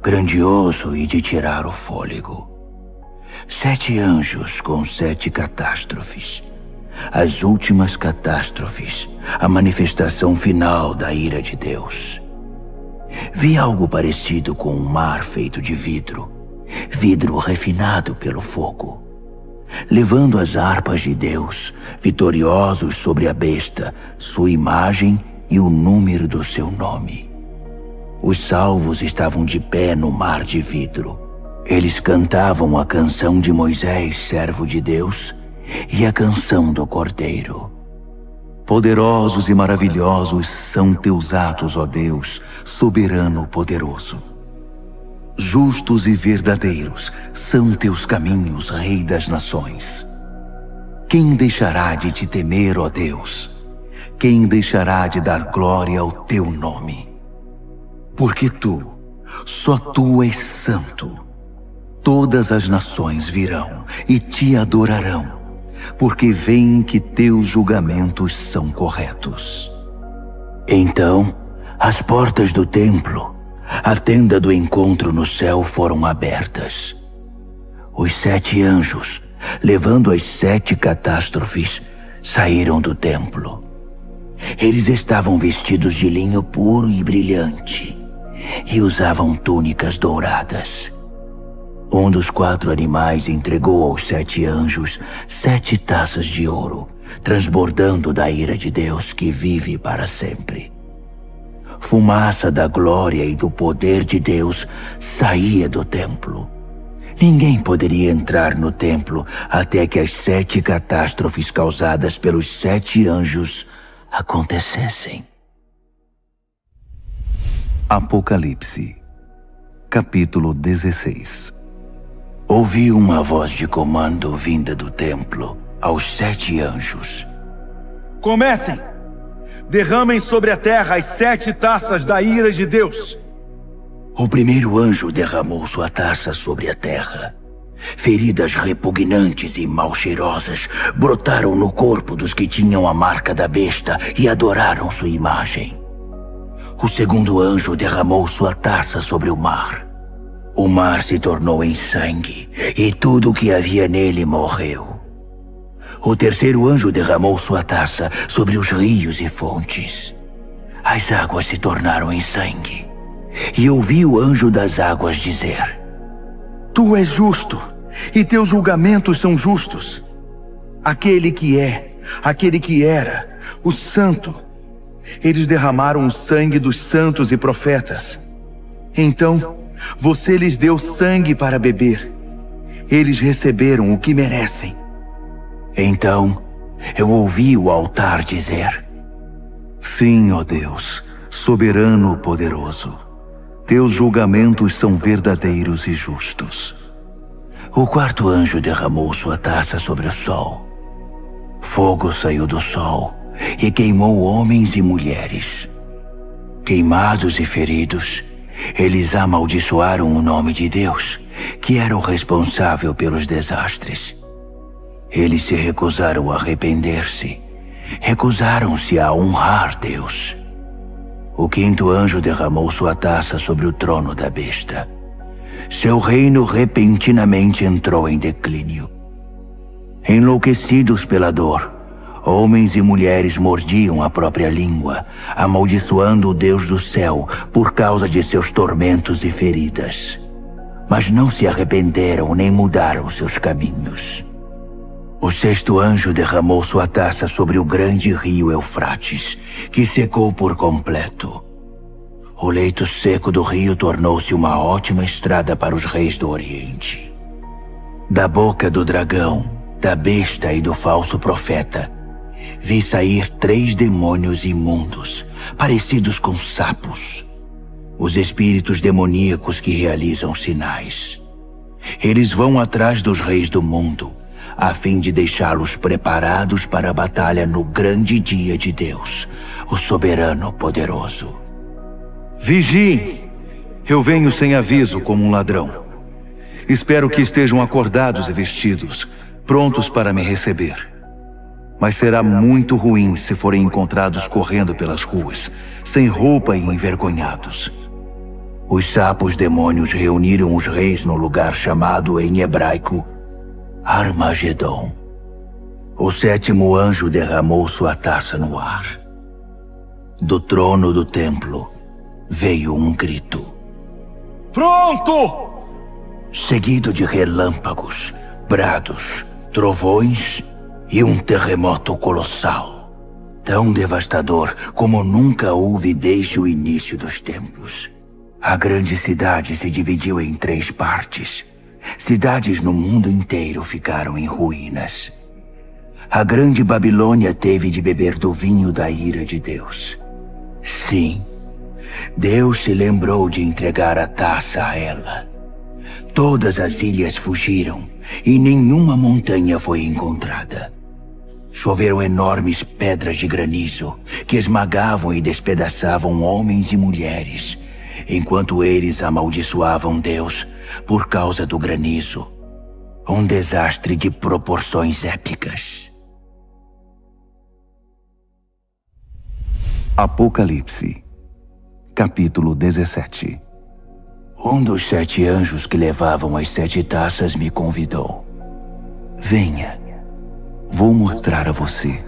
grandioso e de tirar o fôlego. 7 anjos com 7 catástrofes, as últimas catástrofes, a manifestação final da ira de Deus. Vi algo parecido com um mar feito de vidro refinado pelo fogo, levando as harpas de Deus, vitoriosos sobre a besta, sua imagem e o número do seu nome. Os salvos estavam de pé no mar de vidro. Eles cantavam a canção de Moisés, servo de Deus, e a canção do Cordeiro. Poderosos e maravilhosos são teus atos, ó Deus, soberano poderoso. Justos e verdadeiros são teus caminhos, Rei das nações. Quem deixará de te temer, ó Deus? Quem deixará de dar glória ao teu nome? Porque tu, só tu és santo. Todas as nações virão e te adorarão, porque veem que teus julgamentos são corretos. Então, as portas do templo, a tenda do encontro no céu, foram abertas. Os 7 anjos, levando as 7 catástrofes, saíram do templo. Eles estavam vestidos de linho puro e brilhante, e usavam túnicas douradas. Um dos 4 animais entregou aos 7 anjos 7 taças de ouro, transbordando da ira de Deus que vive para sempre. Fumaça da glória e do poder de Deus saía do templo. Ninguém poderia entrar no templo até que as 7 catástrofes causadas pelos 7 anjos acontecessem. Apocalipse, capítulo 16. Ouvi uma voz de comando vinda do templo aos 7 anjos. Comecem! Derramem sobre a terra as 7 taças da ira de Deus. O primeiro anjo derramou sua taça sobre a terra. Feridas repugnantes e mal cheirosas brotaram no corpo dos que tinham a marca da besta e adoraram sua imagem. O segundo anjo derramou sua taça sobre o mar. O mar se tornou em sangue, e tudo o que havia nele morreu. O terceiro anjo derramou sua taça sobre os rios e fontes. As águas se tornaram em sangue. E ouvi o anjo das águas dizer: Tu és justo, e teus julgamentos são justos. Aquele que é, aquele que era, o Santo. Eles derramaram o sangue dos santos e profetas. Então, você lhes deu sangue para beber. Eles receberam o que merecem. Então, eu ouvi o altar dizer: Sim, ó Deus, soberano poderoso. Teus julgamentos são verdadeiros e justos. O quarto anjo derramou sua taça sobre o sol. Fogo saiu do sol e queimou homens e mulheres. Queimados e feridos, eles amaldiçoaram o nome de Deus, que era o responsável pelos desastres. Eles se recusaram a arrepender-se, recusaram-se a honrar Deus. O quinto anjo derramou sua taça sobre o trono da besta. Seu reino repentinamente entrou em declínio. Enlouquecidos pela dor, homens e mulheres mordiam a própria língua, amaldiçoando o Deus do céu por causa de seus tormentos e feridas. Mas não se arrependeram nem mudaram seus caminhos. O sexto anjo derramou sua taça sobre o grande rio Eufrates, que secou por completo. O leito seco do rio tornou-se uma ótima estrada para os reis do Oriente. Da boca do dragão, da besta e do falso profeta, vi sair 3 demônios imundos, parecidos com sapos. Os espíritos demoníacos que realizam sinais. Eles vão atrás dos reis do mundo, a fim de deixá-los preparados para a batalha no grande dia de Deus, o soberano poderoso. Vigiem! Eu venho sem aviso como um ladrão. Espero que estejam acordados e vestidos, prontos para me receber. Mas será muito ruim se forem encontrados correndo pelas ruas, sem roupa e envergonhados. Os sapos demônios reuniram os reis no lugar chamado em hebraico Armagedon. O sétimo anjo derramou sua taça no ar. Do trono do templo veio um grito. Pronto! Seguido de relâmpagos, brados, trovões e um terremoto colossal, tão devastador como nunca houve desde o início dos tempos. A grande cidade se dividiu em 3 partes. Cidades no mundo inteiro ficaram em ruínas. A grande Babilônia teve de beber do vinho da ira de Deus. Sim, Deus se lembrou de entregar a taça a ela. Todas as ilhas fugiram e nenhuma montanha foi encontrada. Choveram enormes pedras de granizo que esmagavam e despedaçavam homens e mulheres, enquanto eles amaldiçoavam Deus por causa do granizo. Um desastre de proporções épicas. Apocalipse, capítulo 17. Um dos 7 anjos que levavam as 7 taças me convidou. Venha, vou mostrar a você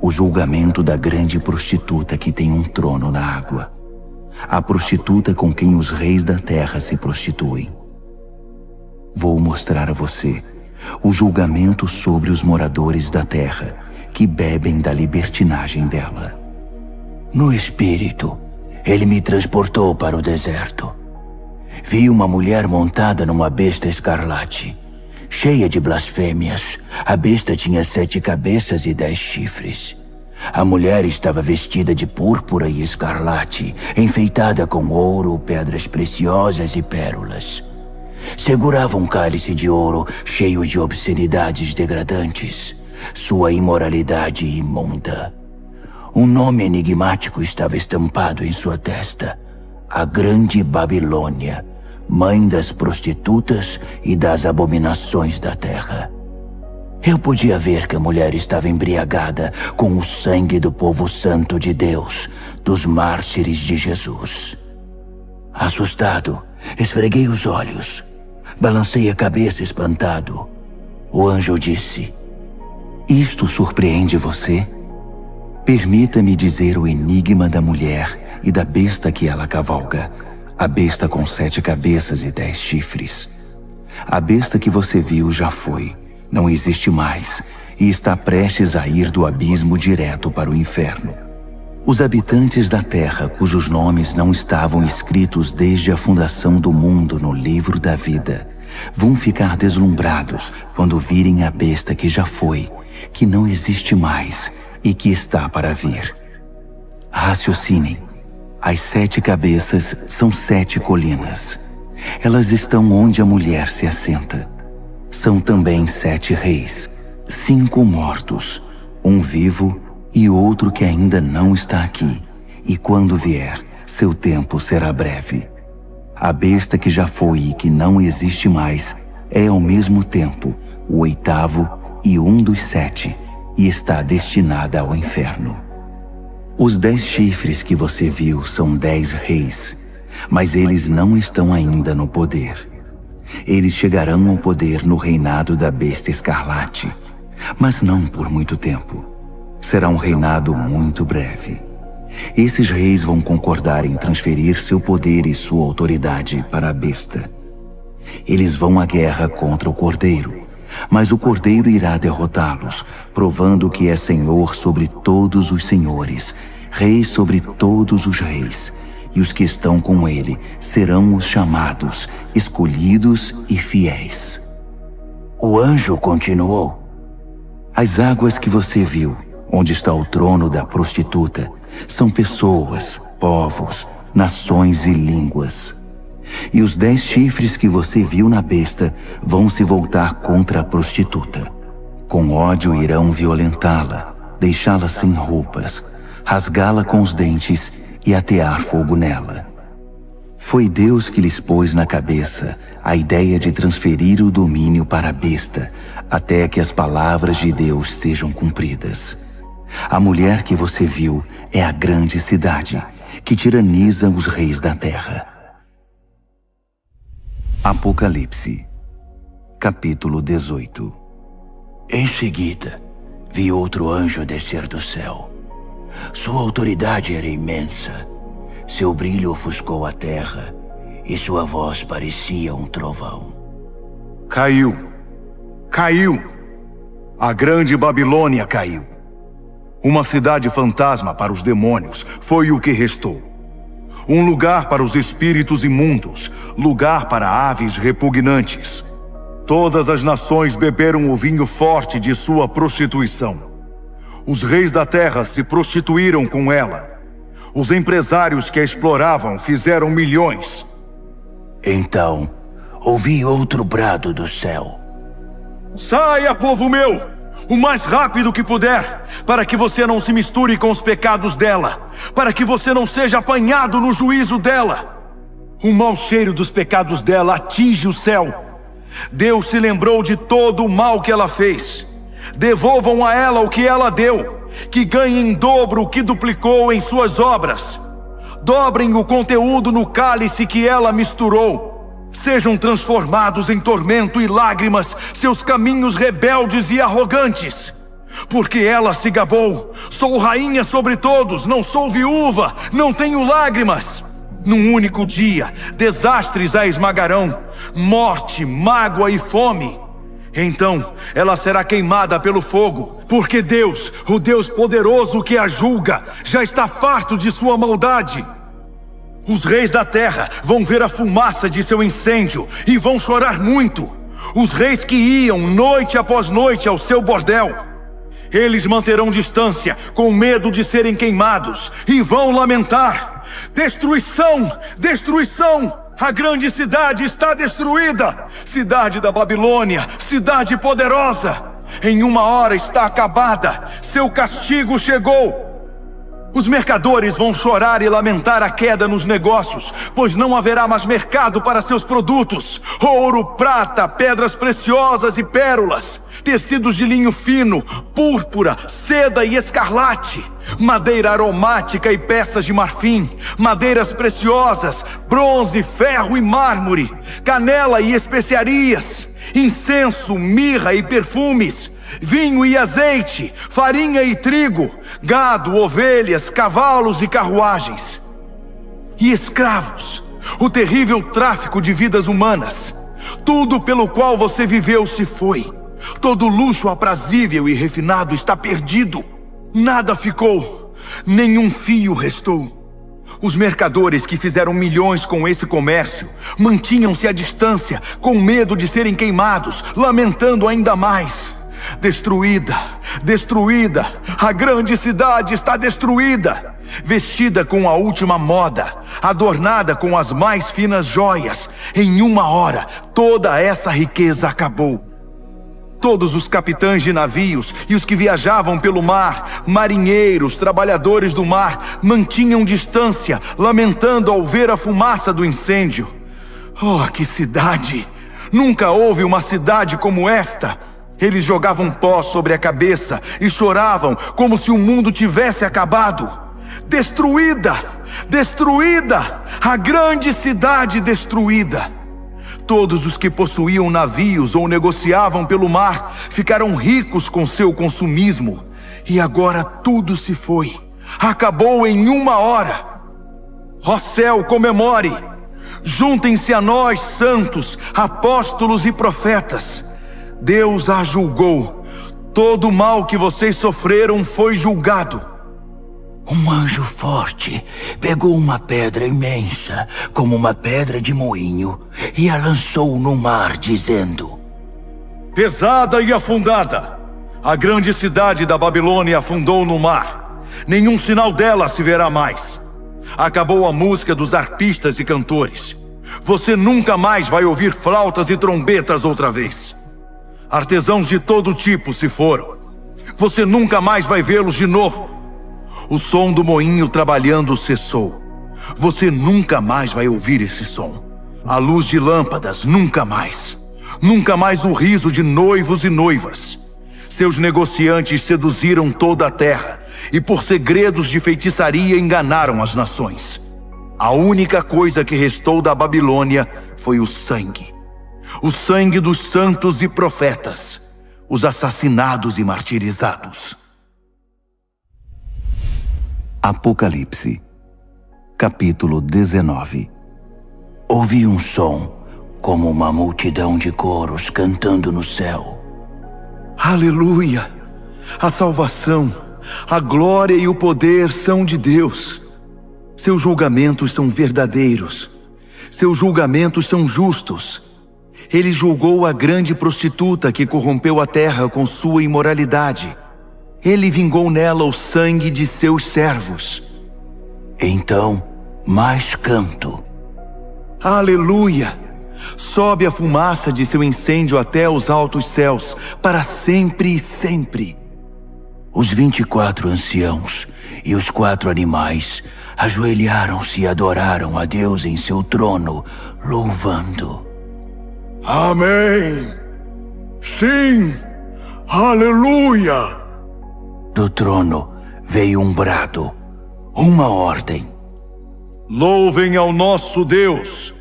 o julgamento da grande prostituta que tem um trono na água. A prostituta com quem os reis da terra se prostituem. Vou mostrar a você o julgamento sobre os moradores da terra que bebem da libertinagem dela. No espírito, ele me transportou para o deserto. Vi uma mulher montada numa besta escarlate, cheia de blasfêmias. A besta tinha 7 cabeças e 10 chifres. A mulher estava vestida de púrpura e escarlate, enfeitada com ouro, pedras preciosas e pérolas. Segurava um cálice de ouro cheio de obscenidades degradantes, sua imoralidade imunda. Um nome enigmático estava estampado em sua testa: a Grande Babilônia, mãe das prostitutas e das abominações da terra. Eu podia ver que a mulher estava embriagada com o sangue do povo santo de Deus, dos mártires de Jesus. Assustado, esfreguei os olhos, balancei a cabeça espantado. O anjo disse: Isto surpreende você? Permita-me dizer o enigma da mulher e da besta que ela cavalga, a besta com 7 cabeças e 10 chifres. A besta que você viu já foi, não existe mais, e está prestes a ir do abismo direto para o inferno. Os habitantes da terra, cujos nomes não estavam escritos desde a fundação do mundo no livro da vida, vão ficar deslumbrados quando virem a besta que já foi, que não existe mais e que está para vir. Raciocinem. As 7 cabeças são 7 colinas. Elas estão onde a mulher se assenta. São também 7 reis, 5 mortos, um vivo e outro que ainda não está aqui, e quando vier, seu tempo será breve. A besta que já foi e que não existe mais é ao mesmo tempo o 8º e um dos 7, e está destinada ao inferno. Os 10 chifres que você viu são 10 reis, mas eles não estão ainda no poder. Eles chegarão ao poder no reinado da besta escarlate, mas não por muito tempo. Será um reinado muito breve. Esses reis vão concordar em transferir seu poder e sua autoridade para a besta. Eles vão à guerra contra o Cordeiro, mas o Cordeiro irá derrotá-los, provando que é Senhor sobre todos os senhores, Rei sobre todos os reis, e os que estão com ele serão os chamados, escolhidos e fiéis. O anjo continuou: As águas que você viu, onde está o trono da prostituta, são pessoas, povos, nações e línguas. E os 10 chifres que você viu na besta vão se voltar contra a prostituta. Com ódio irão violentá-la, deixá-la sem roupas, rasgá-la com os dentes e atear fogo nela. Foi Deus que lhes pôs na cabeça a ideia de transferir o domínio para a besta, até que as palavras de Deus sejam cumpridas. A mulher que você viu é a grande cidade, que tiraniza os reis da terra. Apocalipse, capítulo 18. Em seguida, vi outro anjo descer do céu. Sua autoridade era imensa. Seu brilho ofuscou a terra e sua voz parecia um trovão. Caiu. Caiu. A grande Babilônia caiu. Uma cidade fantasma para os demônios foi o que restou. Um lugar para os espíritos imundos, lugar para aves repugnantes. Todas as nações beberam o vinho forte de sua prostituição. Os reis da terra se prostituíram com ela. Os empresários que a exploravam fizeram milhões. Então, ouvi outro brado do céu. Saia, povo meu, o mais rápido que puder, para que você não se misture com os pecados dela, para que você não seja apanhado no juízo dela. O mau cheiro dos pecados dela atinge o céu. Deus se lembrou de todo o mal que ela fez. Devolvam a ela o que ela deu, que ganhe em dobro o que duplicou em suas obras. Dobrem o conteúdo no cálice que ela misturou. Sejam transformados em tormento e lágrimas seus caminhos rebeldes e arrogantes. Porque ela se gabou: sou rainha sobre todos, não sou viúva, não tenho lágrimas. Num único dia, desastres a esmagarão, morte, mágoa e fome. Então, ela será queimada pelo fogo, porque Deus, o Deus poderoso que a julga, já está farto de sua maldade. Os reis da terra vão ver a fumaça de seu incêndio e vão chorar muito. Os reis que iam noite após noite ao seu bordel. Eles manterão distância, com medo de serem queimados, e vão lamentar: destruição! Destruição! A grande cidade está destruída! Cidade da Babilônia, cidade poderosa! Em uma hora está acabada, seu castigo chegou! Os mercadores vão chorar e lamentar a queda nos negócios, pois não haverá mais mercado para seus produtos. Ouro, prata, pedras preciosas e pérolas, tecidos de linho fino, púrpura, seda e escarlate, madeira aromática e peças de marfim, madeiras preciosas, bronze, ferro e mármore, canela e especiarias, incenso, mirra e perfumes, vinho e azeite, farinha e trigo, gado, ovelhas, cavalos e carruagens. E escravos, o terrível tráfico de vidas humanas. Tudo pelo qual você viveu se foi. Todo luxo aprazível e refinado está perdido. Nada ficou, nenhum fio restou. Os mercadores que fizeram milhões com esse comércio mantinham-se à distância, com medo de serem queimados, lamentando ainda mais. Destruída, destruída, a grande cidade está destruída. Vestida com a última moda, adornada com as mais finas joias, em uma hora toda essa riqueza acabou. Todos os capitães de navios e os que viajavam pelo mar, marinheiros, trabalhadores do mar, mantinham distância, lamentando ao ver a fumaça do incêndio. Oh, que cidade! Nunca houve uma cidade como esta. Eles jogavam pó sobre a cabeça e choravam como se o mundo tivesse acabado. Destruída! Destruída! A grande cidade destruída! Todos os que possuíam navios ou negociavam pelo mar ficaram ricos com seu consumismo. E agora tudo se foi. Acabou em uma hora. Ó céu, comemore! Juntem-se a nós, santos, apóstolos e profetas. Deus a julgou. Todo o mal que vocês sofreram foi julgado. Um anjo forte pegou uma pedra imensa, como uma pedra de moinho, e a lançou no mar, dizendo: pesada e afundada, a grande cidade da Babilônia afundou no mar. Nenhum sinal dela se verá mais. Acabou a música dos arpistas e cantores. Você nunca mais vai ouvir flautas e trombetas outra vez. Artesãos de todo tipo se foram. Você nunca mais vai vê-los de novo. O som do moinho trabalhando cessou. Você nunca mais vai ouvir esse som. A luz de lâmpadas, nunca mais. Nunca mais o riso de noivos e noivas. Seus negociantes seduziram toda a terra e por segredos de feitiçaria enganaram as nações. A única coisa que restou da Babilônia foi o sangue. O sangue dos santos e profetas. os assassinados e martirizados. Apocalipse, capítulo 19. Ouvi um som, como uma multidão de coros cantando no céu. Aleluia! A salvação, a glória e o poder são de Deus. Seus julgamentos são verdadeiros. Seus julgamentos são justos. Ele julgou a grande prostituta que corrompeu a terra com sua imoralidade. Ele vingou nela o sangue de seus servos. Então, mais canto. Aleluia! Sobe a fumaça de seu incêndio até os altos céus, para sempre e sempre. Os 24 anciãos e os 4 animais ajoelharam-se e adoraram a Deus em seu trono, louvando. Amém! Sim! Aleluia! Do trono veio um brado, uma ordem. Louvem ao nosso Deus,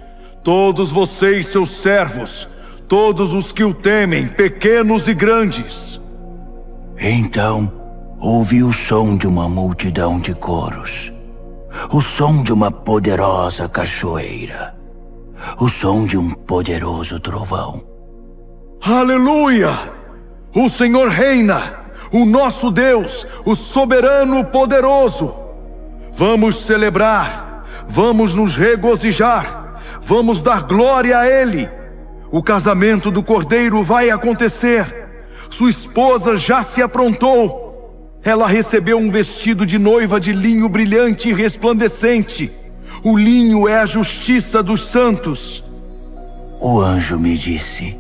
todos vocês, seus servos, todos os que o temem, pequenos e grandes. Então ouvi o som de uma multidão de coros, o som de uma poderosa cachoeira, o som de um poderoso trovão. Aleluia! O Senhor reina, o nosso Deus, o soberano poderoso. Vamos celebrar, vamos nos regozijar, vamos dar glória a Ele. O casamento do Cordeiro vai acontecer. Sua esposa já se aprontou. Ela recebeu um vestido de noiva de linho brilhante e resplandecente. O linho é a justiça dos santos. O anjo me disse: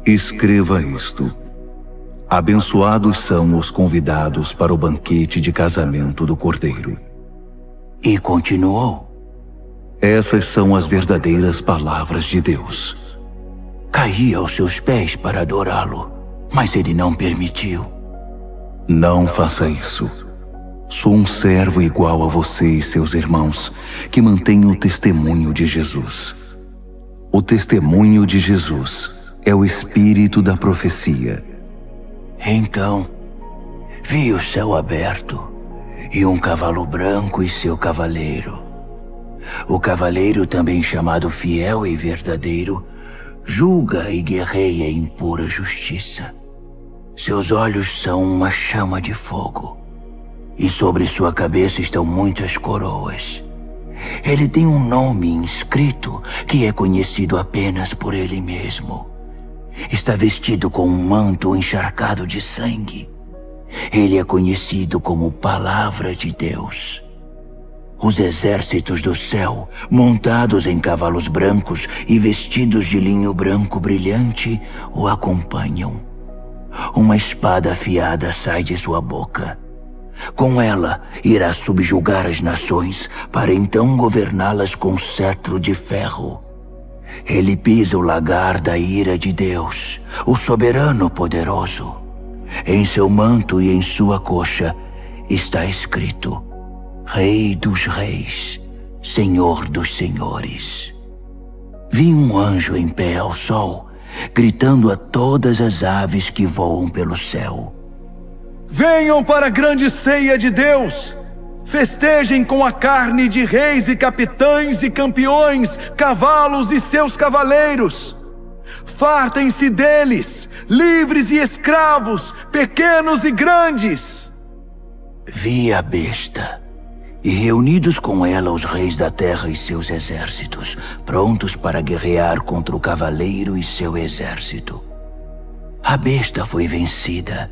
escreva isto. Abençoados são os convidados para o banquete de casamento do Cordeiro. E continuou: essas são as verdadeiras palavras de Deus. Caí aos seus pés para adorá-lo, mas ele não permitiu. Não faça isso. Sou um servo igual a você e seus irmãos, que mantêm o testemunho de Jesus. O testemunho de Jesus é o espírito da profecia. Então, vi o céu aberto e um cavalo branco e seu cavaleiro. O cavaleiro, também chamado Fiel e Verdadeiro, julga e guerreia em pura justiça. Seus olhos são uma chama de fogo, e sobre sua cabeça estão muitas coroas. Ele tem um nome inscrito que é conhecido apenas por ele mesmo. Está vestido com um manto encharcado de sangue. Ele é conhecido como Palavra de Deus. Os exércitos do céu, montados em cavalos brancos e vestidos de linho branco brilhante, o acompanham. Uma espada afiada sai de sua boca. Com ela, irá subjugar as nações, para então governá-las com cetro de ferro. Ele pisa o lagar da ira de Deus, o soberano poderoso. Em seu manto e em sua coxa está escrito: Rei dos reis, Senhor dos senhores. Vi um anjo em pé ao sol, gritando a todas as aves que voam pelo céu: venham para a grande ceia de Deus! Festejem com a carne de reis e capitães e campeões, cavalos e seus cavaleiros. Fartem-se deles, livres e escravos, pequenos e grandes. Vi a besta, e reunidos com ela os reis da terra e seus exércitos, prontos para guerrear contra o cavaleiro e seu exército. A besta foi vencida,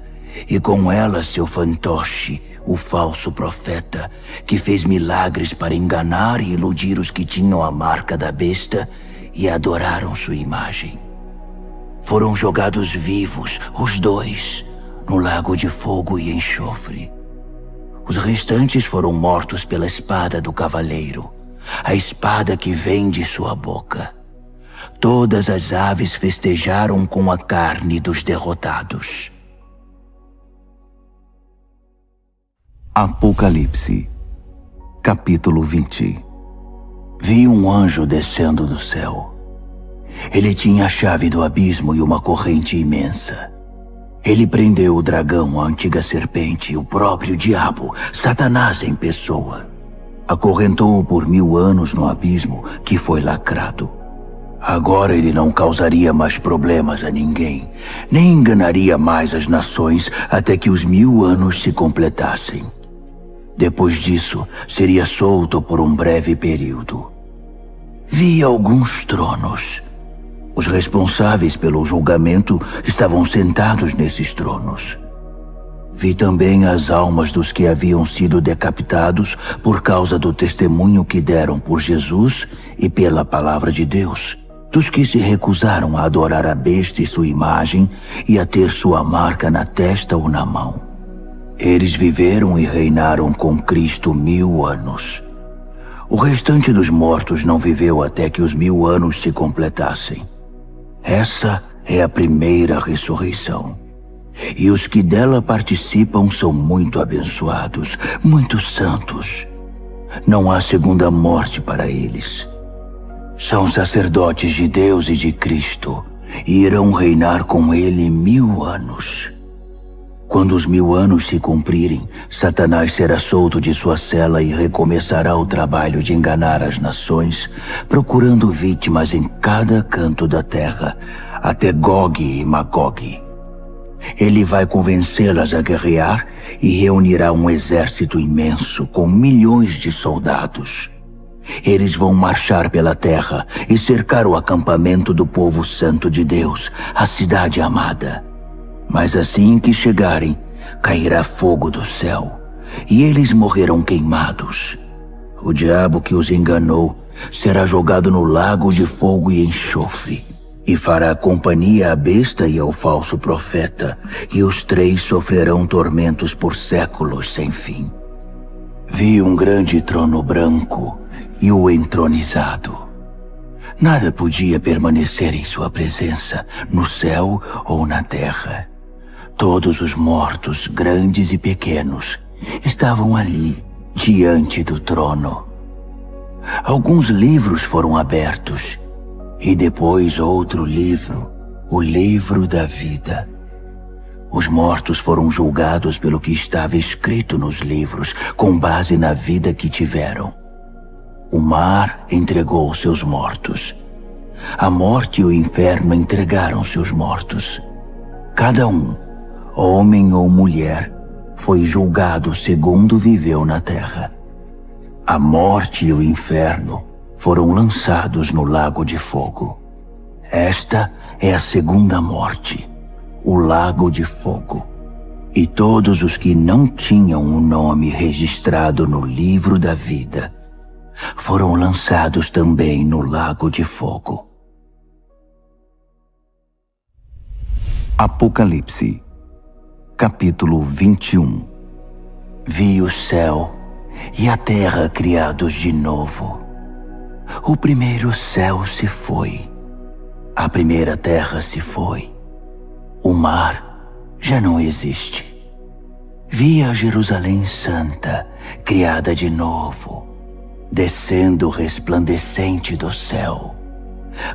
e com ela seu fantoche, o falso profeta, que fez milagres para enganar e iludir os que tinham a marca da besta e adoraram sua imagem. Foram jogados vivos, os dois, no lago de fogo e enxofre. Os restantes foram mortos pela espada do cavaleiro, a espada que vem de sua boca. Todas as aves festejaram com a carne dos derrotados. Apocalipse, capítulo 20. Vi um anjo descendo do céu. Ele tinha a chave do abismo e uma corrente imensa. Ele prendeu o dragão, a antiga serpente, o próprio diabo, Satanás em pessoa. Acorrentou-o por 1000 anos no abismo que foi lacrado. Agora ele não causaria mais problemas a ninguém, nem enganaria mais as nações até que os 1000 anos se completassem. Depois disso, seria solto por um breve período. Vi alguns tronos. Os responsáveis pelo julgamento estavam sentados nesses tronos. Vi também as almas dos que haviam sido decapitados por causa do testemunho que deram por Jesus e pela palavra de Deus, dos que se recusaram a adorar a besta e sua imagem e a ter sua marca na testa ou na mão. Eles viveram e reinaram com Cristo 1000 anos. O restante dos mortos não viveu até que os 1000 anos se completassem. Essa é a primeira ressurreição. E os que dela participam são muito abençoados, muito santos. Não há segunda morte para eles. São sacerdotes de Deus e de Cristo, e irão reinar com ele 1000 anos. Quando os 1000 anos se cumprirem, Satanás será solto de sua cela e recomeçará o trabalho de enganar as nações, procurando vítimas em cada canto da terra, até Gog e Magog. Ele vai convencê-las a guerrear e reunirá um exército imenso com milhões de soldados. Eles vão marchar pela terra e cercar o acampamento do povo santo de Deus, a cidade amada. Mas assim que chegarem, cairá fogo do céu, e eles morrerão queimados. O diabo que os enganou será jogado no lago de fogo e enxofre, e fará companhia à besta e ao falso profeta, e os 3 sofrerão tormentos por séculos sem fim. Vi um grande trono branco e o entronizado. Nada podia permanecer em sua presença, no céu ou na terra. Todos os mortos, grandes e pequenos, estavam ali, diante do trono. Alguns livros foram abertos, e depois outro livro, o livro da vida. Os mortos foram julgados pelo que estava escrito nos livros, com base na vida que tiveram. O mar entregou seus mortos. A morte e o inferno entregaram seus mortos. Cada um, homem ou mulher, foi julgado segundo viveu na terra. A morte e o inferno foram lançados no lago de fogo. Esta é a segunda morte, o lago de fogo. E todos os que não tinham o nome registrado no livro da vida foram lançados também no lago de fogo. Apocalipse, capítulo 21. Vi o céu e a terra criados de novo. O primeiro céu se foi, a primeira terra se foi, o mar já não existe. Vi a Jerusalém Santa, criada de novo, descendo resplandecente do céu,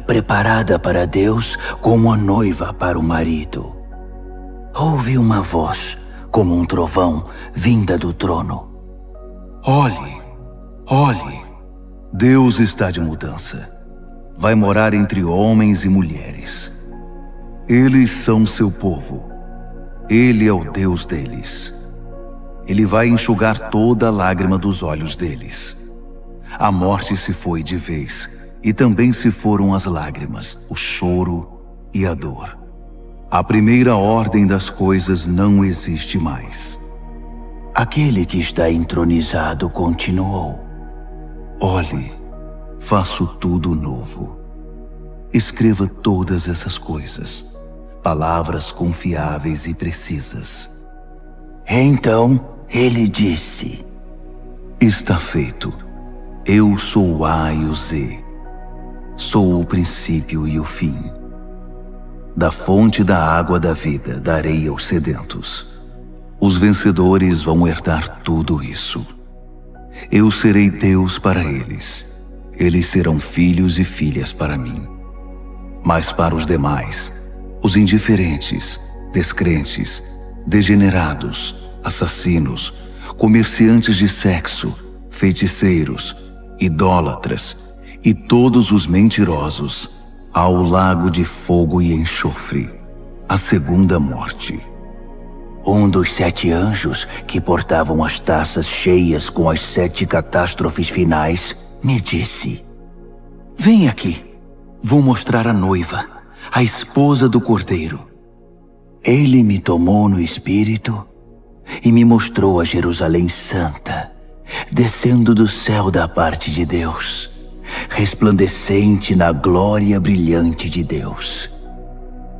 preparada para Deus como a noiva para o marido. Ouvi uma voz, como um trovão, vinda do trono. Olhe, olhe, Deus está de mudança. Vai morar entre homens e mulheres. Eles são seu povo. Ele é o Deus deles. Ele vai enxugar toda a lágrima dos olhos deles. A morte se foi de vez, e também se foram as lágrimas, o choro e a dor. A primeira ordem das coisas não existe mais. Aquele que está entronizado continuou. Olhe, faço tudo novo. Escreva todas essas coisas, palavras confiáveis e precisas. Então ele disse: Está feito. Eu sou o A e o Z. Sou o princípio e o fim. Da fonte da água da vida darei aos sedentos. Os vencedores vão herdar tudo isso. Eu serei Deus para eles. Eles serão filhos e filhas para mim. Mas para os demais, os indiferentes, descrentes, degenerados, assassinos, comerciantes de sexo, feiticeiros, idólatras e todos os mentirosos ao lago de fogo e enxofre, a segunda morte. Um dos 7 anjos que portavam as taças cheias com as 7 catástrofes finais me disse: Vem aqui, vou mostrar a noiva, a esposa do Cordeiro. Ele me tomou no espírito e me mostrou a Jerusalém Santa, descendo do céu da parte de Deus, resplandecente na glória brilhante de Deus.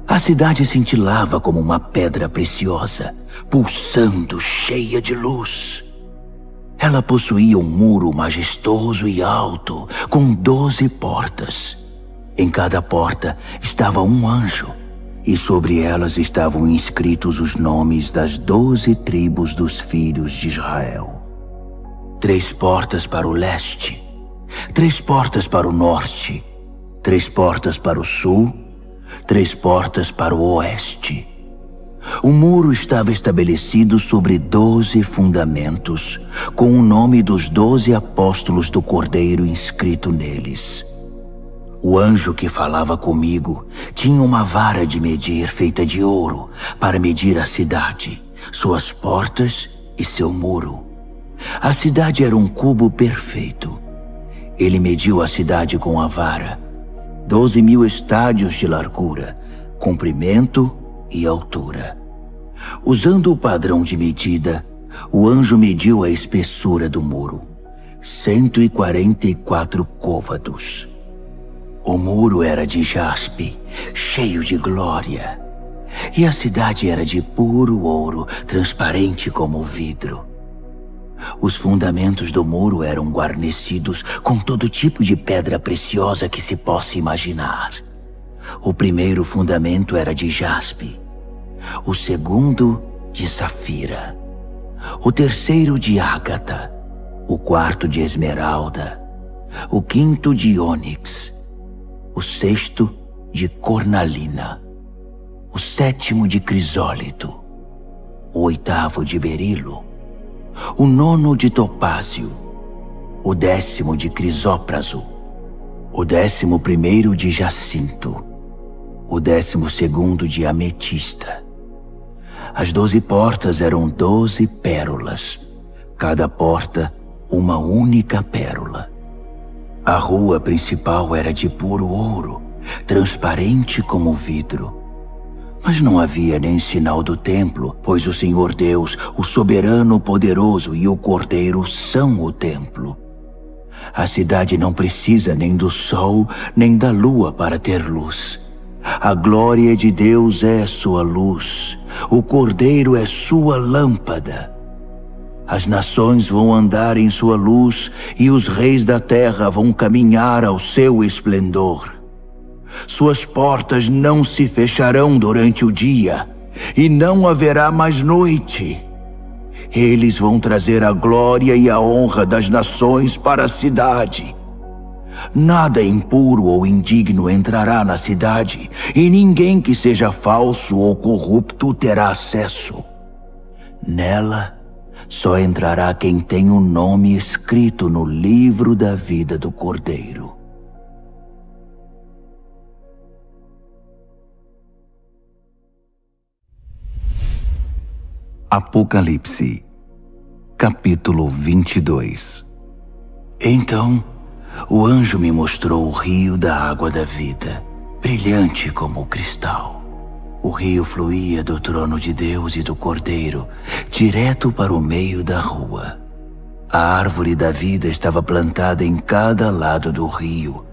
A cidade cintilava como uma pedra preciosa, pulsando, cheia de luz. Ela possuía um muro majestoso e alto, com 12 portas. Em cada porta estava um anjo, e sobre elas estavam inscritos os nomes das 12 tribos dos filhos de Israel. 3 portas para o leste, 3 portas para o norte, 3 portas para o sul, 3 portas para o oeste. O muro estava estabelecido sobre 12 fundamentos, com o nome dos 12 apóstolos do Cordeiro inscrito neles. O anjo que falava comigo tinha uma vara de medir feita de ouro para medir a cidade, suas portas e seu muro. A cidade era um cubo perfeito. Ele mediu a cidade com a vara, 12.000 estádios de largura, comprimento e altura. Usando o padrão de medida, o anjo mediu a espessura do muro, 144 côvados. O muro era de jaspe, cheio de glória, e a cidade era de puro ouro, transparente como vidro. Os fundamentos do muro eram guarnecidos com todo tipo de pedra preciosa que se possa imaginar. O primeiro fundamento era de jaspe, o segundo de safira, o terceiro de ágata, o quarto de esmeralda, o quinto de ônix, o sexto de cornalina, o sétimo de crisólito, o oitavo de berilo, o nono de topázio, o 10º de crisópraso, o 11º de jacinto, o 12º de ametista. As 12 portas eram 12 pérolas, cada porta uma única pérola. A rua principal era de puro ouro, transparente como vidro. Mas não havia nem sinal do templo, pois o Senhor Deus, o soberano poderoso e o Cordeiro são o templo. A cidade não precisa nem do sol, nem da lua para ter luz. A glória de Deus é sua luz, o Cordeiro é sua lâmpada. As nações vão andar em sua luz e os reis da terra vão caminhar ao seu esplendor. Suas portas não se fecharão durante o dia e não haverá mais noite. Eles vão trazer a glória e a honra das nações para a cidade. Nada impuro ou indigno entrará na cidade, e ninguém que seja falso ou corrupto terá acesso. Nela, só entrará quem tem o nome escrito no livro da vida do Cordeiro. Apocalipse, capítulo 22. Então, o anjo me mostrou o rio da água da vida, brilhante como o cristal. O rio fluía do trono de Deus e do Cordeiro, direto para o meio da rua. A árvore da vida estava plantada em cada lado do rio,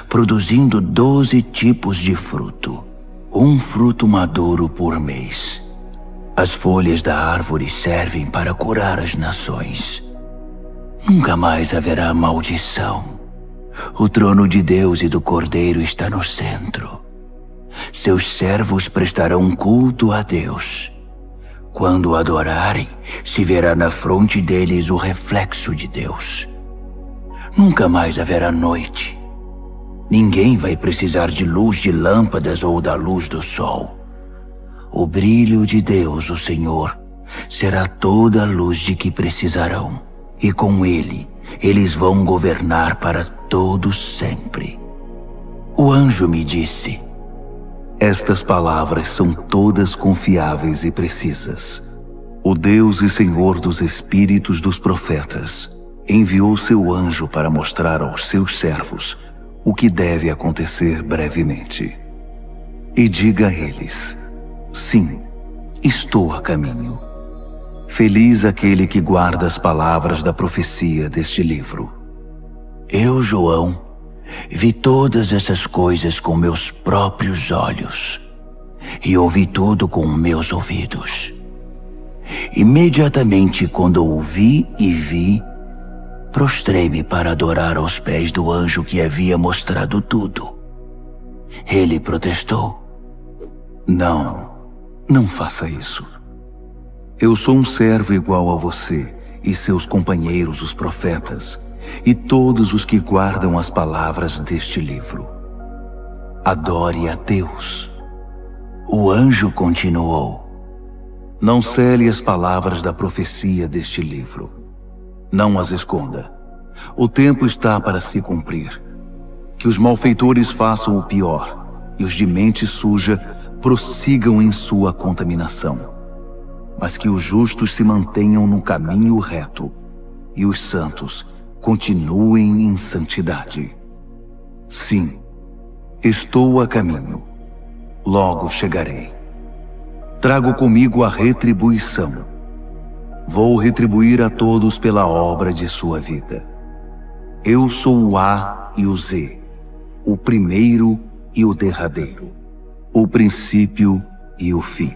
produzindo 12 tipos de fruto, um fruto maduro por mês. As folhas da árvore servem para curar as nações. Nunca mais haverá maldição. O trono de Deus e do Cordeiro está no centro. Seus servos prestarão culto a Deus. Quando o adorarem, se verá na fronte deles o reflexo de Deus. Nunca mais haverá noite. Ninguém vai precisar de luz de lâmpadas ou da luz do sol. O brilho de Deus, o Senhor, será toda a luz de que precisarão, e com ele eles vão governar para todos sempre. O anjo me disse: estas palavras são todas confiáveis e precisas. O Deus e Senhor dos espíritos dos profetas enviou seu anjo para mostrar aos seus servos o que deve acontecer brevemente. E diga a eles: sim, estou a caminho. Feliz aquele que guarda as palavras da profecia deste livro. Eu, João, vi todas essas coisas com meus próprios olhos e ouvi tudo com meus ouvidos. Imediatamente quando ouvi e vi, prostrei-me para adorar aos pés do anjo que havia mostrado tudo. Ele protestou: Não faça isso. Eu sou um servo igual a você e seus companheiros os profetas e todos os que guardam as palavras deste livro. Adore a Deus. O anjo continuou: não cele as palavras da profecia deste livro. Não as esconda. O tempo está para se cumprir. Que os malfeitores façam o pior e os de mente suja prossigam em sua contaminação. Mas que os justos se mantenham no caminho reto e os santos continuem em santidade. Sim, estou a caminho. Logo chegarei. Trago comigo a retribuição. Vou retribuir a todos pela obra de sua vida. Eu sou o A e o Z, o primeiro e o derradeiro, o princípio e o fim.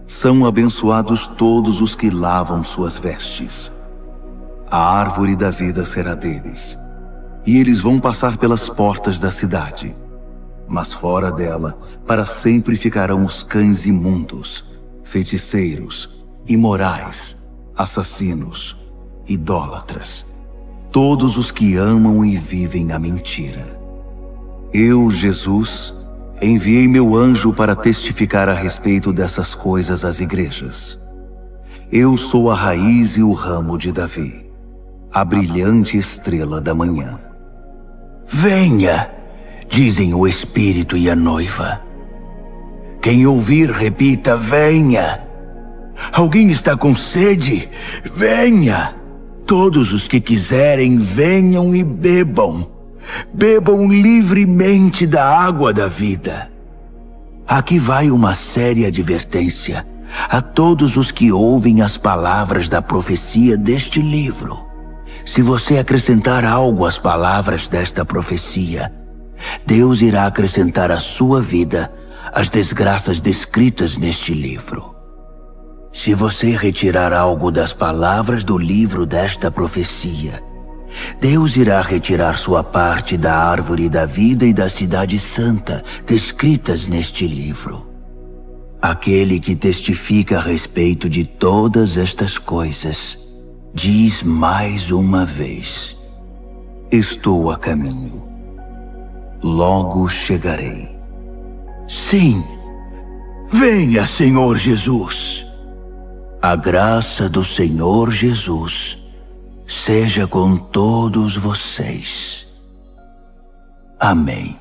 São abençoados todos os que lavam suas vestes. A árvore da vida será deles, e eles vão passar pelas portas da cidade. Mas fora dela, para sempre ficarão os cães imundos, feiticeiros, imorais, assassinos, idólatras, todos os que amam e vivem a mentira. Eu, Jesus, enviei meu anjo para testificar a respeito dessas coisas às igrejas. Eu sou a raiz e o ramo de Davi, a brilhante estrela da manhã. Venha, dizem o Espírito e a noiva. Quem ouvir, repita: venha. Alguém está com sede? Venha. Todos os que quiserem, venham e bebam. Bebam livremente da água da vida. Aqui vai uma séria advertência a todos os que ouvem as palavras da profecia deste livro. Se você acrescentar algo às palavras desta profecia, Deus irá acrescentar à sua vida as desgraças descritas neste livro. Se você retirar algo das palavras do livro desta profecia, Deus irá retirar sua parte da árvore da vida e da cidade santa descritas neste livro. Aquele que testifica a respeito de todas estas coisas diz mais uma vez: estou a caminho. Logo chegarei. Sim, venha, Senhor Jesus. A graça do Senhor Jesus seja com todos vocês. Amém.